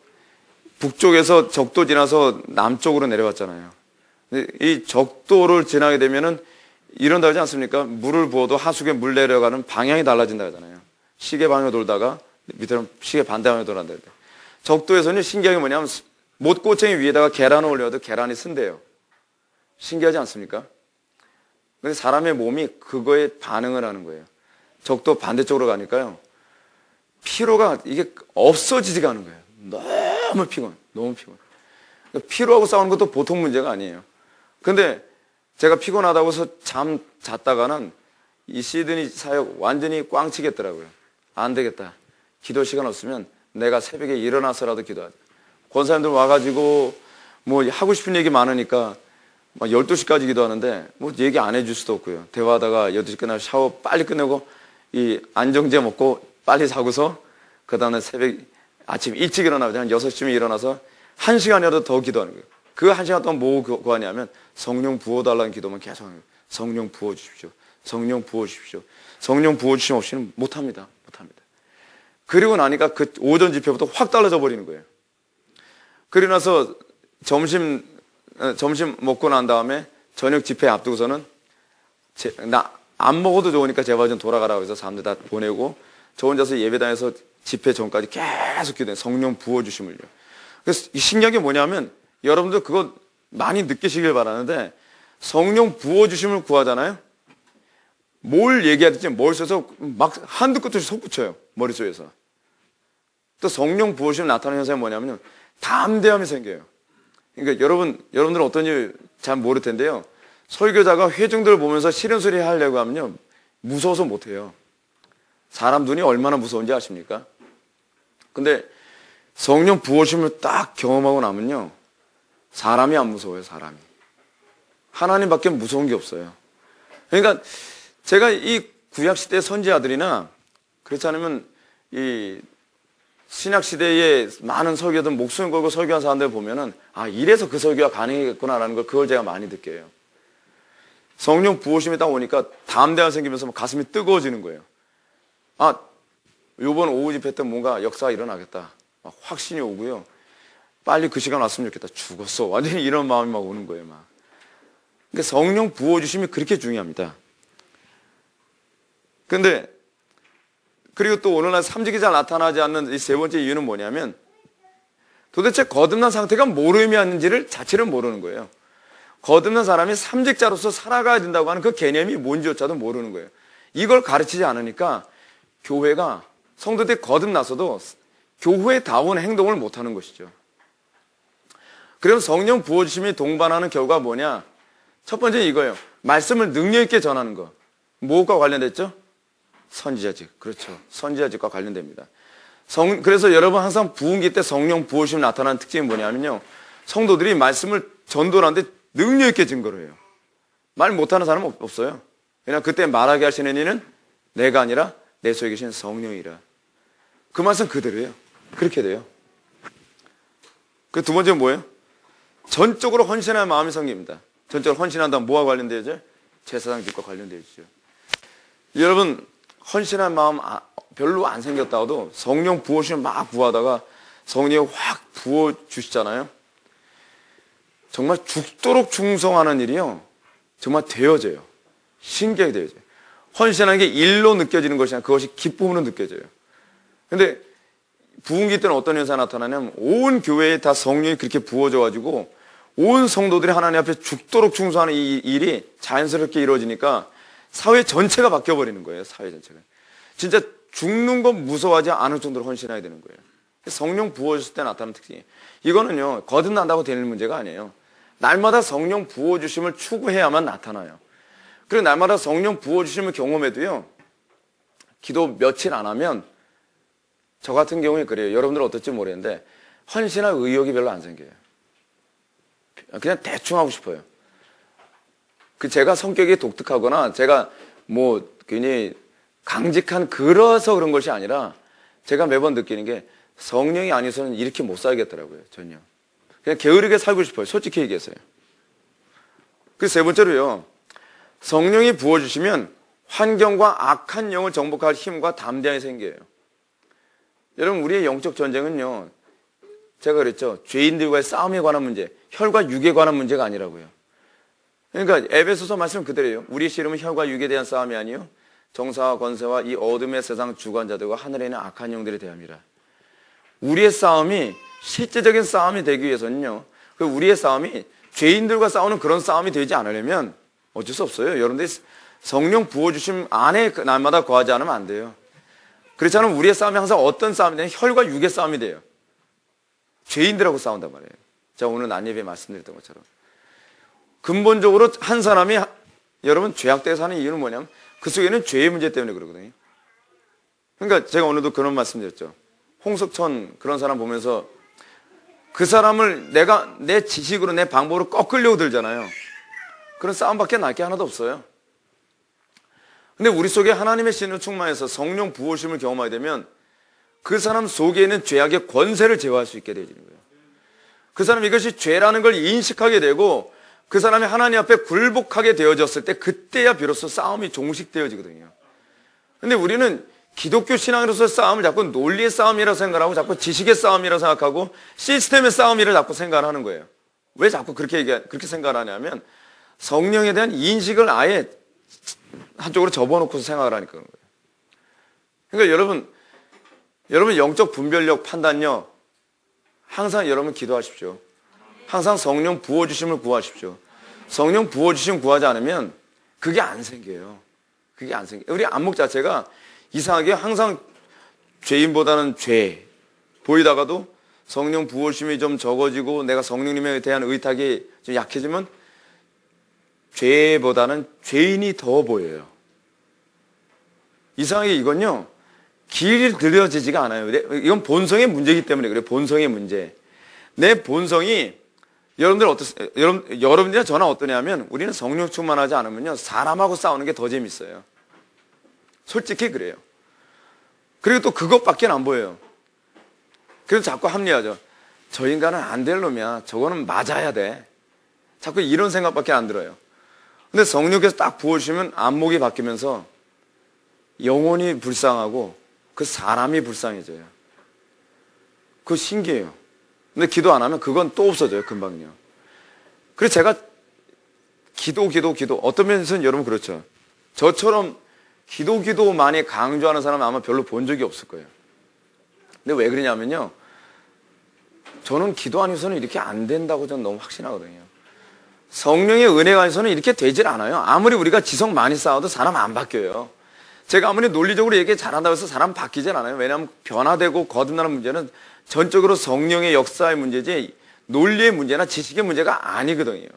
S1: 북쪽에서 적도 지나서 남쪽으로 내려왔잖아요. 근데 이 적도를 지나게 되면은 이런다 하지 않습니까? 물을 부어도 하수구에 물 내려가는 방향이 달라진다 하잖아요. 시계 방향으로 돌다가 밑으로 시계 반대 방향으로 돌아간다. 적도에서는 신기한 게 뭐냐면 못고챙이 위에다가 계란을 올려도 계란이 쓴대요. 신기하지 않습니까? 근데 사람의 몸이 그거에 반응을 하는 거예요. 적도 반대쪽으로 가니까요. 피로가 이게 없어지지가 않은 거예요. 너무 피곤, 너무 피곤. 피로하고 싸우는 것도 보통 문제가 아니에요. 근데 제가 피곤하다고 해서 잠 잤다가는 이 시드니 사역 완전히 꽝 치겠더라고요. 안 되겠다. 기도 시간 없으면 내가 새벽에 일어나서라도 기도하자. 권사님들 와가지고 뭐 하고 싶은 얘기 많으니까 막 12시까지 기도하는데 뭐 얘기 안 해줄 수도 없고요. 대화하다가 12시 끝나고 샤워 빨리 끝내고 이 안정제 먹고 빨리 자고서 그 다음에 새벽 아침 일찍 일어나서 한 6시쯤에 일어나서 1시간이라도 더 기도하는 거예요. 그 1시간 동안 뭐 구하냐면 성령 부어달라는 기도만 계속 하는 거예요. 성령 부어주십시오. 성령 부어주십시오. 성령 부어주시면 없이는 못합니다. 못합니다. 그리고 나니까 그 오전 집회부터 확 달라져 버리는 거예요. 그리고 나서 점심 먹고 난 다음에 저녁 집회 앞두고서는 나 안 먹어도 좋으니까 제발 좀 돌아가라고 해서 사람들 다 보내고 저 혼자서 예배당에서 집회 전까지 계속 기도해요. 성령 부어주심을요. 그래서 신기한 게 뭐냐면 여러분들 그거 많이 느끼시길 바라는데 성령 부어주심을 구하잖아요. 뭘 얘기해야 될지 뭘 써서 막 한두 끝 없이 솟구쳐요. 머릿속에서. 또 성령 부어주심 나타나는 현상이 뭐냐면 담대함이 생겨요. 그러니까 여러분들은 어떤 일 잘 모를 텐데요. 설교자가 회중들을 보면서 싫은 소리 하려고 하면요. 무서워서 못해요. 사람 눈이 얼마나 무서운지 아십니까? 근데 성령 부어주심을 딱 경험하고 나면요. 사람이 안 무서워요, 사람이. 하나님밖에 무서운 게 없어요. 그러니까 제가 이 구약시대 선지자들이나 그렇지 않으면 이 신약시대에 많은 설교들 목숨 걸고 설교한 사람들 보면은 아, 이래서 그 설교가 가능했구나라는 걸 그걸 제가 많이 느껴요. 성령 부어심이 딱 오니까 담대함이 생기면서 가슴이 뜨거워지는 거예요. 아, 요번 오후 집회 때 뭔가 역사가 일어나겠다. 막 확신이 오고요. 빨리 그 시간 왔으면 좋겠다. 죽었어. 완전히 이런 마음이 막 오는 거예요, 막. 그러니까 성령 부어주심이 그렇게 중요합니다. 근데 그리고 또 오늘날 삼직이 잘 나타나지 않는 이 세 번째 이유는 뭐냐면 도대체 거듭난 상태가 뭘 의미하는지를 자체를 모르는 거예요. 거듭난 사람이 삼직자로서 살아가야 된다고 하는 그 개념이 뭔지조차도 모르는 거예요. 이걸 가르치지 않으니까 교회가 성도들이 거듭나서도 교회다운 행동을 못하는 것이죠. 그럼 성령 부어주심이 동반하는 결과가 뭐냐? 첫 번째 이거예요. 말씀을 능력 있게 전하는 거. 뭐가 관련됐죠? 선지자직. 그렇죠. 선지자직과 관련됩니다. 그래서 여러분 항상 부흥기 때 성령 부어주심이 나타나는 특징이 뭐냐면요. 성도들이 말씀을 전도하는데 능력 있게 증거를 해요. 말 못하는 사람은 없어요. 왜냐하면 그때 말하게 하시는 이는 내가 아니라 내 속에 계신 성령이라. 그 말씀 그대로예요. 그렇게 돼요. 그 두 번째는 뭐예요? 전적으로 헌신할 마음이 생깁니다. 전적으로 헌신한다면 뭐와 관련되죠? 제사장직과 관련되죠. 여러분 헌신할 마음 별로 안 생겼다고도 성령 부어주시면 막 구하다가 성령이 확 부어주시잖아요. 정말 죽도록 충성하는 일이요. 정말 되어져요. 신기하게 되어져요. 헌신하는 게 일로 느껴지는 것이 아니라 그것이 기쁨으로 느껴져요. 근데 부흥기 때는 어떤 현상이 나타나냐면 온 교회에 다 성령이 그렇게 부어져가지고 온 성도들이 하나님 앞에 죽도록 충성하는 이 일이 자연스럽게 이루어지니까 사회 전체가 바뀌어버리는 거예요. 사회 전체가. 진짜 죽는 건 무서워하지 않을 정도로 헌신해야 되는 거예요. 성령 부어줬을 때 나타나는 특징이에요. 이거는요. 거듭난다고 되는 문제가 아니에요. 날마다 성령 부어주심을 추구해야만 나타나요. 그리고 날마다 성령 부어주심을 경험해도요. 기도 며칠 안 하면 저 같은 경우에 그래요. 여러분들은 어떨지 모르겠는데 헌신할 의욕이 별로 안 생겨요. 그냥 대충 하고 싶어요. 제가 성격이 독특하거나 제가 뭐 괜히 강직한 그래서 그런 것이 아니라 제가 매번 느끼는 게 성령이 아니어서는 이렇게 못 살겠더라고요. 전혀. 그냥 게으르게 살고 싶어요. 솔직히 얘기해서요. 그래서 세 번째로요. 성령이 부어주시면 환경과 악한 영을 정복할 힘과 담대함이 생겨요. 여러분 우리의 영적 전쟁은요. 제가 그랬죠. 죄인들과의 싸움에 관한 문제, 혈과 육에 관한 문제가 아니라고요. 그러니까 에베소서 말씀 그대로예요. 우리 씨름은 혈과 육에 대한 싸움이 아니요 정사와 권세와 이 어둠의 세상 주관자들과 하늘에 있는 악한 영들에 대함이라. 우리의 싸움이 실제적인 싸움이 되기 위해서는요, 그 우리의 싸움이 죄인들과 싸우는 그런 싸움이 되지 않으려면 어쩔 수 없어요. 여러분들이 성령 부어주심 안에 날마다 거하지 않으면 안 돼요. 그렇지 않으면 우리의 싸움이 항상 어떤 싸움이 되냐? 혈과 육의 싸움이 돼요. 죄인들하고 싸운단 말이에요. 제가 오늘 난예배에 말씀드렸던 것처럼. 근본적으로 한 사람이, 여러분, 죄악되게 사는 이유는 뭐냐면 그 속에는 죄의 문제 때문에 그러거든요. 그러니까 제가 오늘도 그런 말씀드렸죠. 홍석천 그런 사람 보면서 그 사람을 내가 내 지식으로 내 방법으로 꺾으려고 들잖아요. 그런 싸움밖에 날 게 하나도 없어요. 근데 우리 속에 하나님의 신을 충만해서 성령 부어심을 경험하게 되면 그 사람 속에 있는 죄악의 권세를 제어할 수 있게 되어지는 거예요. 그 사람이 이것이 죄라는 걸 인식하게 되고 그 사람이 하나님 앞에 굴복하게 되어졌을 때 그때야 비로소 싸움이 종식되어지거든요. 근데 우리는 기독교 신앙으로서의 싸움을 자꾸 논리의 싸움이라고 생각하고 자꾸 지식의 싸움이라고 생각하고 시스템의 싸움이라고 자꾸 생각하는 거예요. 왜 자꾸 그렇게 생각하냐면 성령에 대한 인식을 아예 한쪽으로 접어놓고서 생각을 하니까 그런 거예요. 그러니까 여러분 영적 분별력, 판단력 항상 여러분 기도하십시오. 항상 성령 부어주심을 구하십시오. 성령 부어주심 구하지 않으면 그게 안 생겨요. 그게 안 생겨요. 우리 안목 자체가 이상하게 항상 죄인보다는 죄 보이다가도 성령 부어심이 좀 적어지고 내가 성령님에 대한 의탁이 좀 약해지면 죄보다는 죄인이 더 보여요. 이상하게 이건요, 길이 들여지지가 않아요. 이건 본성의 문제이기 때문에 그래요. 본성의 문제. 내 본성이, 여러분들 어떠세요? 여러분들이나 저나 어떠냐면 우리는 성령 충만하지 않으면요, 사람하고 싸우는 게 더 재밌어요. 솔직히 그래요. 그리고 또 그것밖에 안 보여요. 그래서 자꾸 합리화하죠. 저 인간은 안 될 놈이야. 저거는 맞아야 돼. 자꾸 이런 생각밖에 안 들어요. 근데 성령께서 딱 부어주시면 안목이 바뀌면서 영혼이 불쌍하고 그 사람이 불쌍해져요. 그거 신기해요. 근데 기도 안 하면 그건 또 없어져요. 금방요. 그래서 제가 기도 어떤 면에서는 여러분 그렇죠. 저처럼 기도 많이 강조하는 사람은 아마 별로 본 적이 없을 거예요. 근데 왜 그러냐면요, 저는 기도 안에서는 이렇게 안 된다고 저는 너무 확신하거든요. 성령의 은혜가 안에서는 이렇게 되질 않아요. 아무리 우리가 지성 많이 쌓아도 사람 안 바뀌어요. 제가 아무리 논리적으로 얘기 잘한다고 해서 사람 바뀌질 않아요. 왜냐하면 변화되고 거듭나는 문제는 전적으로 성령의 역사의 문제지 논리의 문제나 지식의 문제가 아니거든요.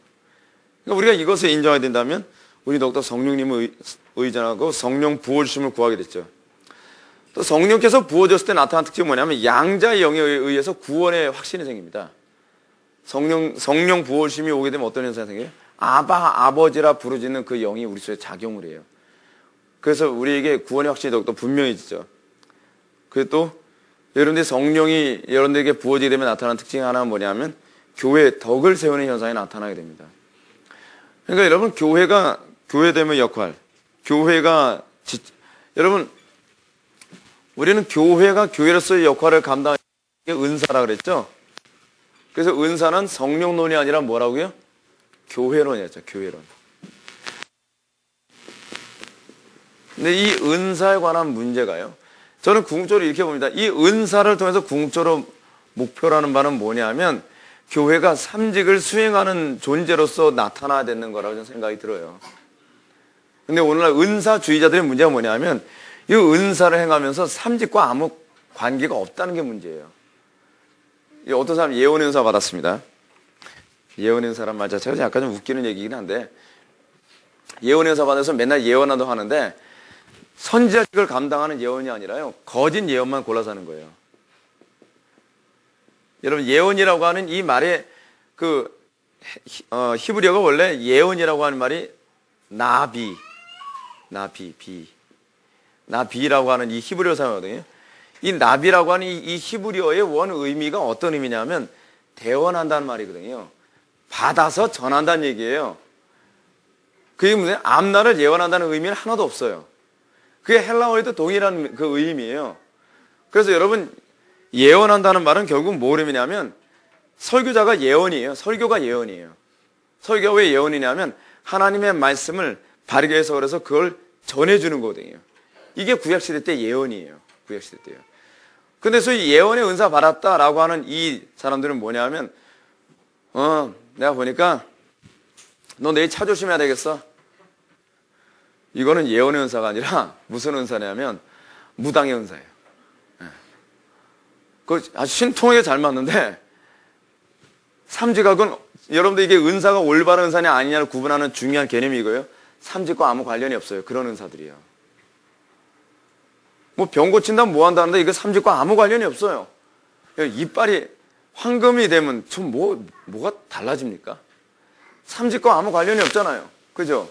S1: 그러니까 우리가 이것을 인정해야 된다면 우리 더욱더 성령님을 의존하고 성령 부어주심을 구하게 됐죠. 또 성령께서 부어줬을 때 나타난 특징이 뭐냐면 양자의 영에 의해서 구원의 확신이 생깁니다. 성령 부어주심이 오게 되면 어떤 현상이 생겨요? 아버지라 부르짖는 그 영이 우리 속에 작용을 해요. 그래서 우리에게 구원의 확신이 더욱더 분명해지죠. 그리고 또 여러분들이 성령이 여러분들에게 부어지게 되면 나타나는 특징이 하나는 뭐냐면 교회에 덕을 세우는 현상이 나타나게 됩니다. 그러니까 여러분 교회됨의 역할, 여러분 우리는 교회가 교회로서의 역할을 감당하는 게 은사라 그랬죠. 그래서 은사는 성령론이 아니라 뭐라고요? 교회론이었죠. 교회론. 근데 이 은사에 관한 문제가요, 저는 궁극적으로 이렇게 봅니다. 이 은사를 통해서 궁극적으로 목표라는 바는 뭐냐면 교회가 삼직을 수행하는 존재로서 나타나야 되는 거라고 저는 생각이 들어요. 근데 오늘날 은사주의자들의 문제가 뭐냐면 이 은사를 행하면서 삼직과 아무 관계가 없다는 게 문제예요. 어떤 사람 예언은사 받았습니다. 예언은사란 말 자체가 약간 좀 웃기는 얘기긴 한데, 예언은사 받아서 맨날 예언하도 하는데 선지자직을 감당하는 예언이 아니라요, 거짓 예언만 골라서 하는 거예요. 여러분, 예언이라고 하는 이 말의 히브리어가 원래 예언이라고 하는 말이 나비라고 하는 이 히브리어 사용하거든요. 이 나비라고 하는 이 히브리어의 원 의미가 어떤 의미냐면 대언한다는 말이거든요. 받아서 전한다는 얘기예요. 그게 무슨 앞날을 예언한다는 의미는 하나도 없어요. 그게 헬라어에도 동일한 그 의미예요. 그래서 여러분, 예언한다는 말은 결국 뭘 의미냐면 설교자가 예언이에요. 설교가 예언이에요. 설교가 왜 예언이냐면 하나님의 말씀을 바르게 해석을 해서 그걸 전해주는 거거든요. 이게 구약시대 때 예언이에요. 구약시대 때요. 근데 소위 예언의 은사 받았다라고 하는 이 사람들은 뭐냐면, 내가 보니까 너 내일 차 조심해야 되겠어. 이거는 예언의 은사가 아니라 무슨 은사냐면 무당의 은사예요. 그 아주 신통하게 잘 맞는데, 삼지각은 여러분들 이게 은사가 올바른 은사냐 아니냐를 구분하는 중요한 개념이 이거예요. 삼직과 아무 관련이 없어요. 그런 은사들이요. 뭐 병 고친다 뭐 한다는데 이거 삼직과 아무 관련이 없어요. 이빨이 황금이 되면 좀 뭐가 달라집니까? 삼직과 아무 관련이 없잖아요. 그죠?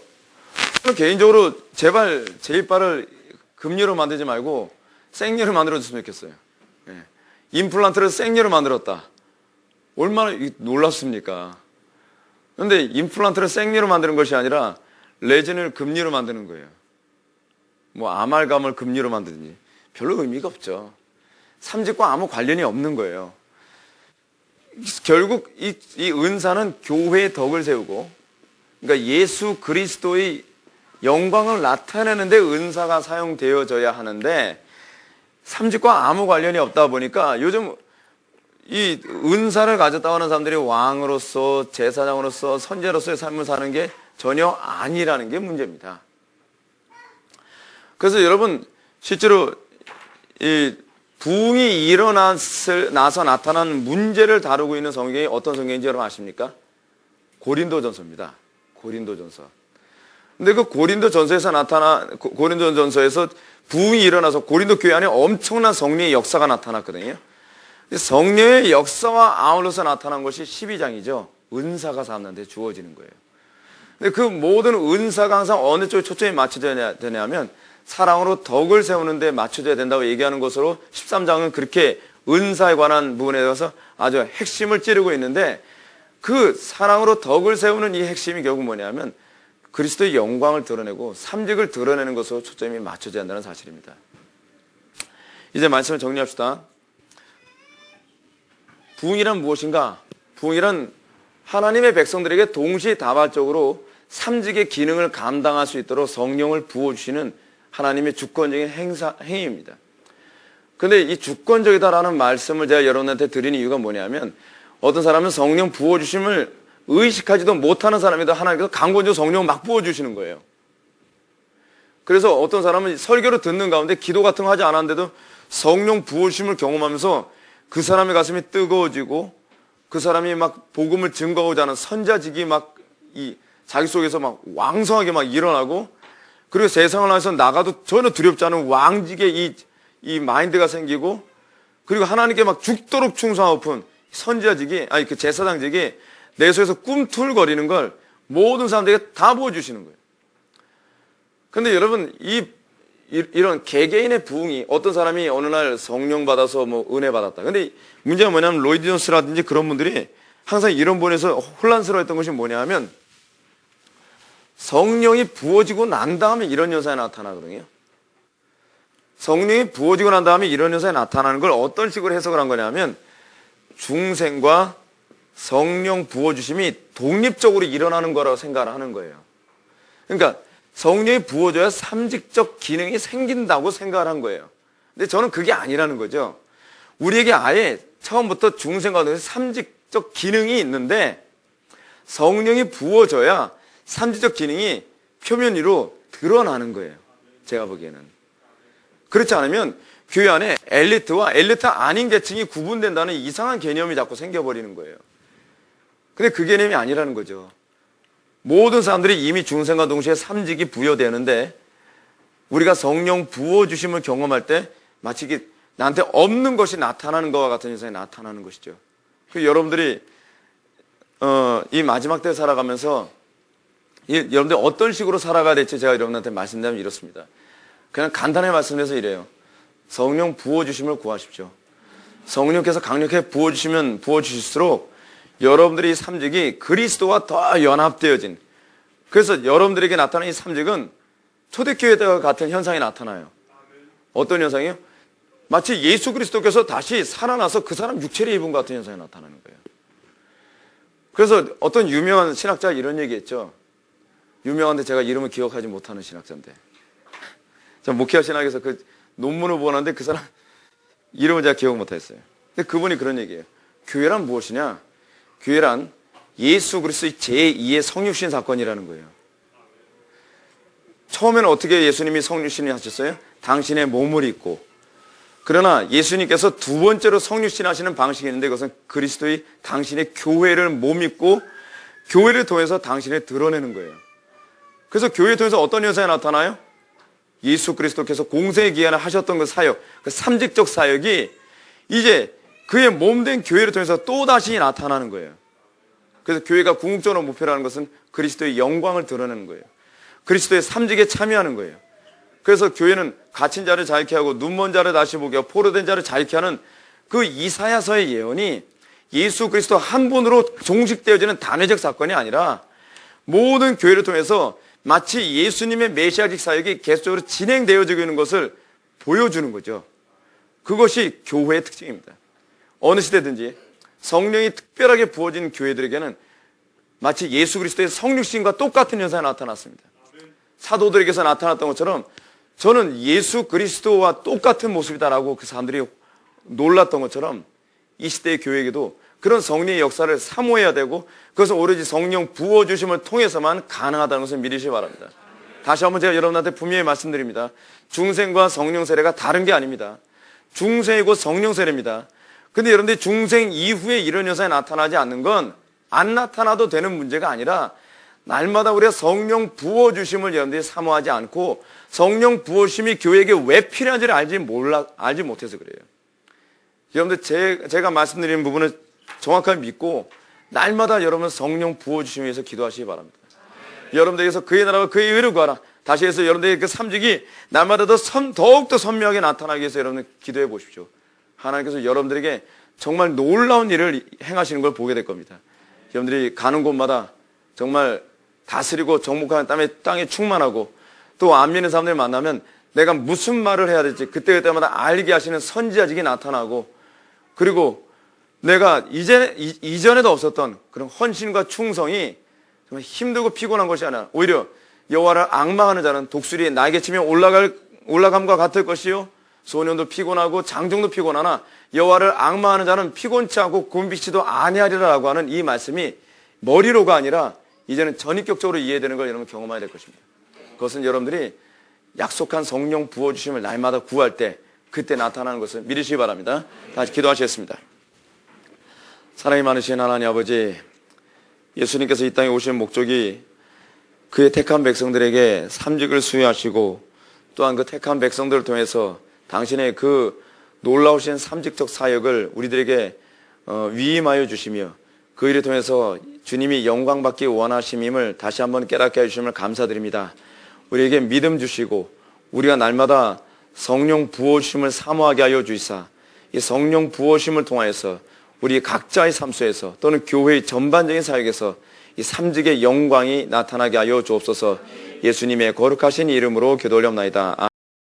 S1: 개인적으로 제발 제 이빨을 금류로 만들지 말고 생류로 만들어줬으면 좋겠어요. 임플란트를 생류로 만들었다. 얼마나 놀랍습니까? 그런데 임플란트를 생류로 만드는 것이 아니라 레진을 금류로 만드는 거예요. 뭐 아말감을 금류로 만드든지 별로 의미가 없죠. 삼직과 아무 관련이 없는 거예요. 결국 이 은사는 교회의 덕을 세우고, 그러니까 예수 그리스도의 영광을 나타내는데 은사가 사용되어져야 하는데, 삼직과 아무 관련이 없다 보니까 요즘 이 은사를 가졌다고 하는 사람들이 왕으로서, 제사장으로서, 선제로서의 삶을 사는 게 전혀 아니라는 게 문제입니다. 그래서 여러분, 실제로 이 부흥이 일어나서 나타난 문제를 다루고 있는 성경이 어떤 성경인지 여러분 아십니까? 고린도전서입니다. 고린도전서. 근데 그 고린도전서에서 부흥이 일어나서 고린도 교회 안에 엄청난 성령의 역사가 나타났거든요. 성령의 역사와 아울러서 나타난 것이 12장이죠. 은사가 사람들한테 주어지는 거예요. 근데 그 모든 은사가 항상 어느 쪽에 초점이 맞춰져야 되냐면 사랑으로 덕을 세우는 데 맞춰져야 된다고 얘기하는 것으로 13장은 그렇게 은사에 관한 부분에 대해서 아주 핵심을 찌르고 있는데, 그 사랑으로 덕을 세우는 이 핵심이 결국 뭐냐면 그리스도의 영광을 드러내고 삼직을 드러내는 것으로 초점이 맞춰져야 한다는 사실입니다. 이제 말씀을 정리합시다. 부흥이란 무엇인가? 부흥이란 하나님의 백성들에게 동시다발적으로 삼직의 기능을 감당할 수 있도록 성령을 부어주시는 하나님의 주권적인 행위입니다. 그런데 이 주권적이다라는 말씀을 제가 여러분한테 드리는 이유가 뭐냐면, 어떤 사람은 성령 부어주심을 의식하지도 못하는 사람에도 하나님께서 강권적으로 성령을 막 부어주시는 거예요. 그래서 어떤 사람은 설교를 듣는 가운데 기도 같은 거 하지 않았는데도 성령 부어주심을 경험하면서 그 사람의 가슴이 뜨거워지고 그 사람이 막 복음을 증거하고자 하는 선자직이 막 자기 속에서 막 왕성하게 막 일어나고, 그리고 세상을 향해서 나가도 전혀 두렵지 않은 왕직의 이 마인드가 생기고, 그리고 하나님께 막 죽도록 충성하고픈 선지자직이, 그 제사장직이 내 속에서 꿈틀거리는 걸 모든 사람들에게 다 보여주시는 거예요. 그런데 여러분, 이런 개개인의 부흥이, 어떤 사람이 어느 날 성령 받아서 뭐 은혜 받았다. 근데 문제가 뭐냐면 로이드 존스라든지 그런 분들이 항상 이런 부분에서 혼란스러웠던 것이 뭐냐면, 성령이 부어지고 난 다음에 이런 현상이 나타나거든요. 성령이 부어지고 난 다음에 이런 현상이 나타나는 걸 어떤 식으로 해석을 한 거냐면, 중생과 성령 부어주심이 독립적으로 일어나는 거라고 생각을 하는 거예요. 그러니까 성령이 부어져야 삼직적 기능이 생긴다고 생각을 한 거예요. 근데 저는 그게 아니라는 거죠. 우리에게 아예 처음부터 중생과 삼직적 기능이 있는데, 성령이 부어져야 삼직적 기능이 표면 위로 드러나는 거예요. 제가 보기에는. 그렇지 않으면 교회 안에 엘리트와 엘리트 아닌 계층이 구분된다는 이상한 개념이 자꾸 생겨버리는 거예요. 근데 그 개념이 아니라는 거죠. 모든 사람들이 이미 중생과 동시에 삼직이 부여되는데, 우리가 성령 부어주심을 경험할 때 마치 이게 나한테 없는 것이 나타나는 것과 같은 현상이 나타나는 것이죠. 여러분들이 이 마지막 때 살아가면서 여러분들 어떤 식으로 살아가야 될지 제가 여러분한테 말씀드리면 이렇습니다. 그냥 간단하게 말씀드려서 이래요. 성령 부어주심을 구하십시오. 성령께서 강력하게 부어주실수록 여러분들의 이 삼직이 그리스도와 더 연합되어진, 그래서 여러분들에게 나타나는 이 삼직은 초대교회와 같은 현상이 나타나요. 어떤 현상이요? 마치 예수 그리스도께서 다시 살아나서 그 사람 육체를 입은 것 같은 현상이 나타나는 거예요. 그래서 어떤 유명한 신학자가 이런 얘기했죠. 유명한데 제가 이름을 기억하지 못하는 신학자인데. 제가 목회와 신학에서 그 논문을 보았는데 그 사람 이름을 제가 기억 못했어요. 근데 그분이 그런 얘기예요. 교회란 무엇이냐? 교회란 예수 그리스도의 제2의 성육신 사건이라는 거예요. 처음에는 어떻게 예수님이 성육신을 하셨어요? 당신의 몸을 입고. 그러나 예수님께서 두 번째로 성육신 하시는 방식이 있는데 그것은 그리스도의 당신의 교회를 몸 입고 교회를 통해서 당신을 드러내는 거예요. 그래서 교회를 통해서 어떤 현상이 나타나요? 예수 그리스도께서 공생의 기한을 하셨던 그 사역, 그 삼직적 사역이 이제 그의 몸된 교회를 통해서 또다시 나타나는 거예요. 그래서 교회가 궁극적으로 목표라는 것은 그리스도의 영광을 드러내는 거예요. 그리스도의 삼직에 참여하는 거예요. 그래서 교회는 갇힌 자를 자유케 하고 눈먼 자를 다시 보게 하고 포로된 자를 자유케 하는 그 이사야서의 예언이 예수 그리스도 한 분으로 종식되어지는 단회적 사건이 아니라 모든 교회를 통해서 마치 예수님의 메시아직 사역이 계속적으로 진행되어지고 있는 것을 보여주는 거죠. 그것이 교회의 특징입니다. 어느 시대든지 성령이 특별하게 부어진 교회들에게는 마치 예수 그리스도의 성육신과 똑같은 현상이 나타났습니다. 사도들에게서 나타났던 것처럼 저는 예수 그리스도와 똑같은 모습이다라고 그 사람들이 놀랐던 것처럼 이 시대의 교회에게도 그런 성령의 역사를 사모해야 되고 그것은 오로지 성령 부어주심을 통해서만 가능하다는 것을 믿으시기 바랍니다. 다시 한번 제가 여러분한테 분명히 말씀드립니다. 중생과 성령 세례가 다른 게 아닙니다. 중생이고 성령 세례입니다. 근데 여러분들이 중생 이후에 이런 현상이 나타나지 않는 건 안 나타나도 되는 문제가 아니라 날마다 우리가 성령 부어주심을 여러분들이 사모하지 않고 성령 부어주심이 교회에게 왜 필요한지를 알지 못해서 그래요. 여러분들 제가 말씀드리는 부분을 정확하게 믿고 날마다 여러분 성령 부어주시기 위해서 기도하시기 바랍니다. 여러분들에게서 그의 나라와 그의 의를 구하라. 다시 해서 여러분들의 그 삼직이 날마다 더욱더 선명하게 나타나기 위해서 여러분 기도해 보십시오. 하나님께서 여러분들에게 정말 놀라운 일을 행하시는 걸 보게 될 겁니다. 여러분들이 가는 곳마다 정말 다스리고 정복하는 땅에 충만하고 또 안면의 사람들 만나면 내가 무슨 말을 해야 될지 그때마다 알게 하시는 선지자직이 나타나고 그리고 내가 이전에도 없었던 그런 헌신과 충성이 정말 힘들고 피곤한 것이 아니라 오히려 여호와를 앙망하는 자는 독수리의 날개치며 올라감과 같을 것이요 소년도 피곤하고 장정도 피곤하나 여호와를 앙망하는 자는 피곤치 않고 곤비치도 아니하리라라고 하는 이 말씀이 머리로가 아니라 이제는 전인격적으로 이해되는 걸 여러분 경험해야 될 것입니다. 그것은 여러분들이 약속한 성령 부어주심을 날마다 구할 때 그때 나타나는 것을 믿으시기 바랍니다. 다시 기도하시겠습니다. 사랑이 많으신 하나님 아버지, 예수님께서 이 땅에 오신 목적이 그의 택한 백성들에게 삼직을 수여하시고 또한 그 택한 백성들을 통해서 당신의 그 놀라우신 삼직적 사역을 우리들에게 위임하여 주시며 그 일을 통해서 주님이 영광받기 원하심임을 다시 한번 깨닫게 해주심을 감사드립니다. 우리에게 믿음 주시고 우리가 날마다 성령 부어주심을 사모하게 하여 주시사 이 성령 부어주심을 통하여서 우리 각자의 삶 속에서 또는 교회의 전반적인 사역에서 이 삼직의 영광이 나타나게 하여 주옵소서. 예수님의 거룩하신 이름으로 기도 올려옵나이다.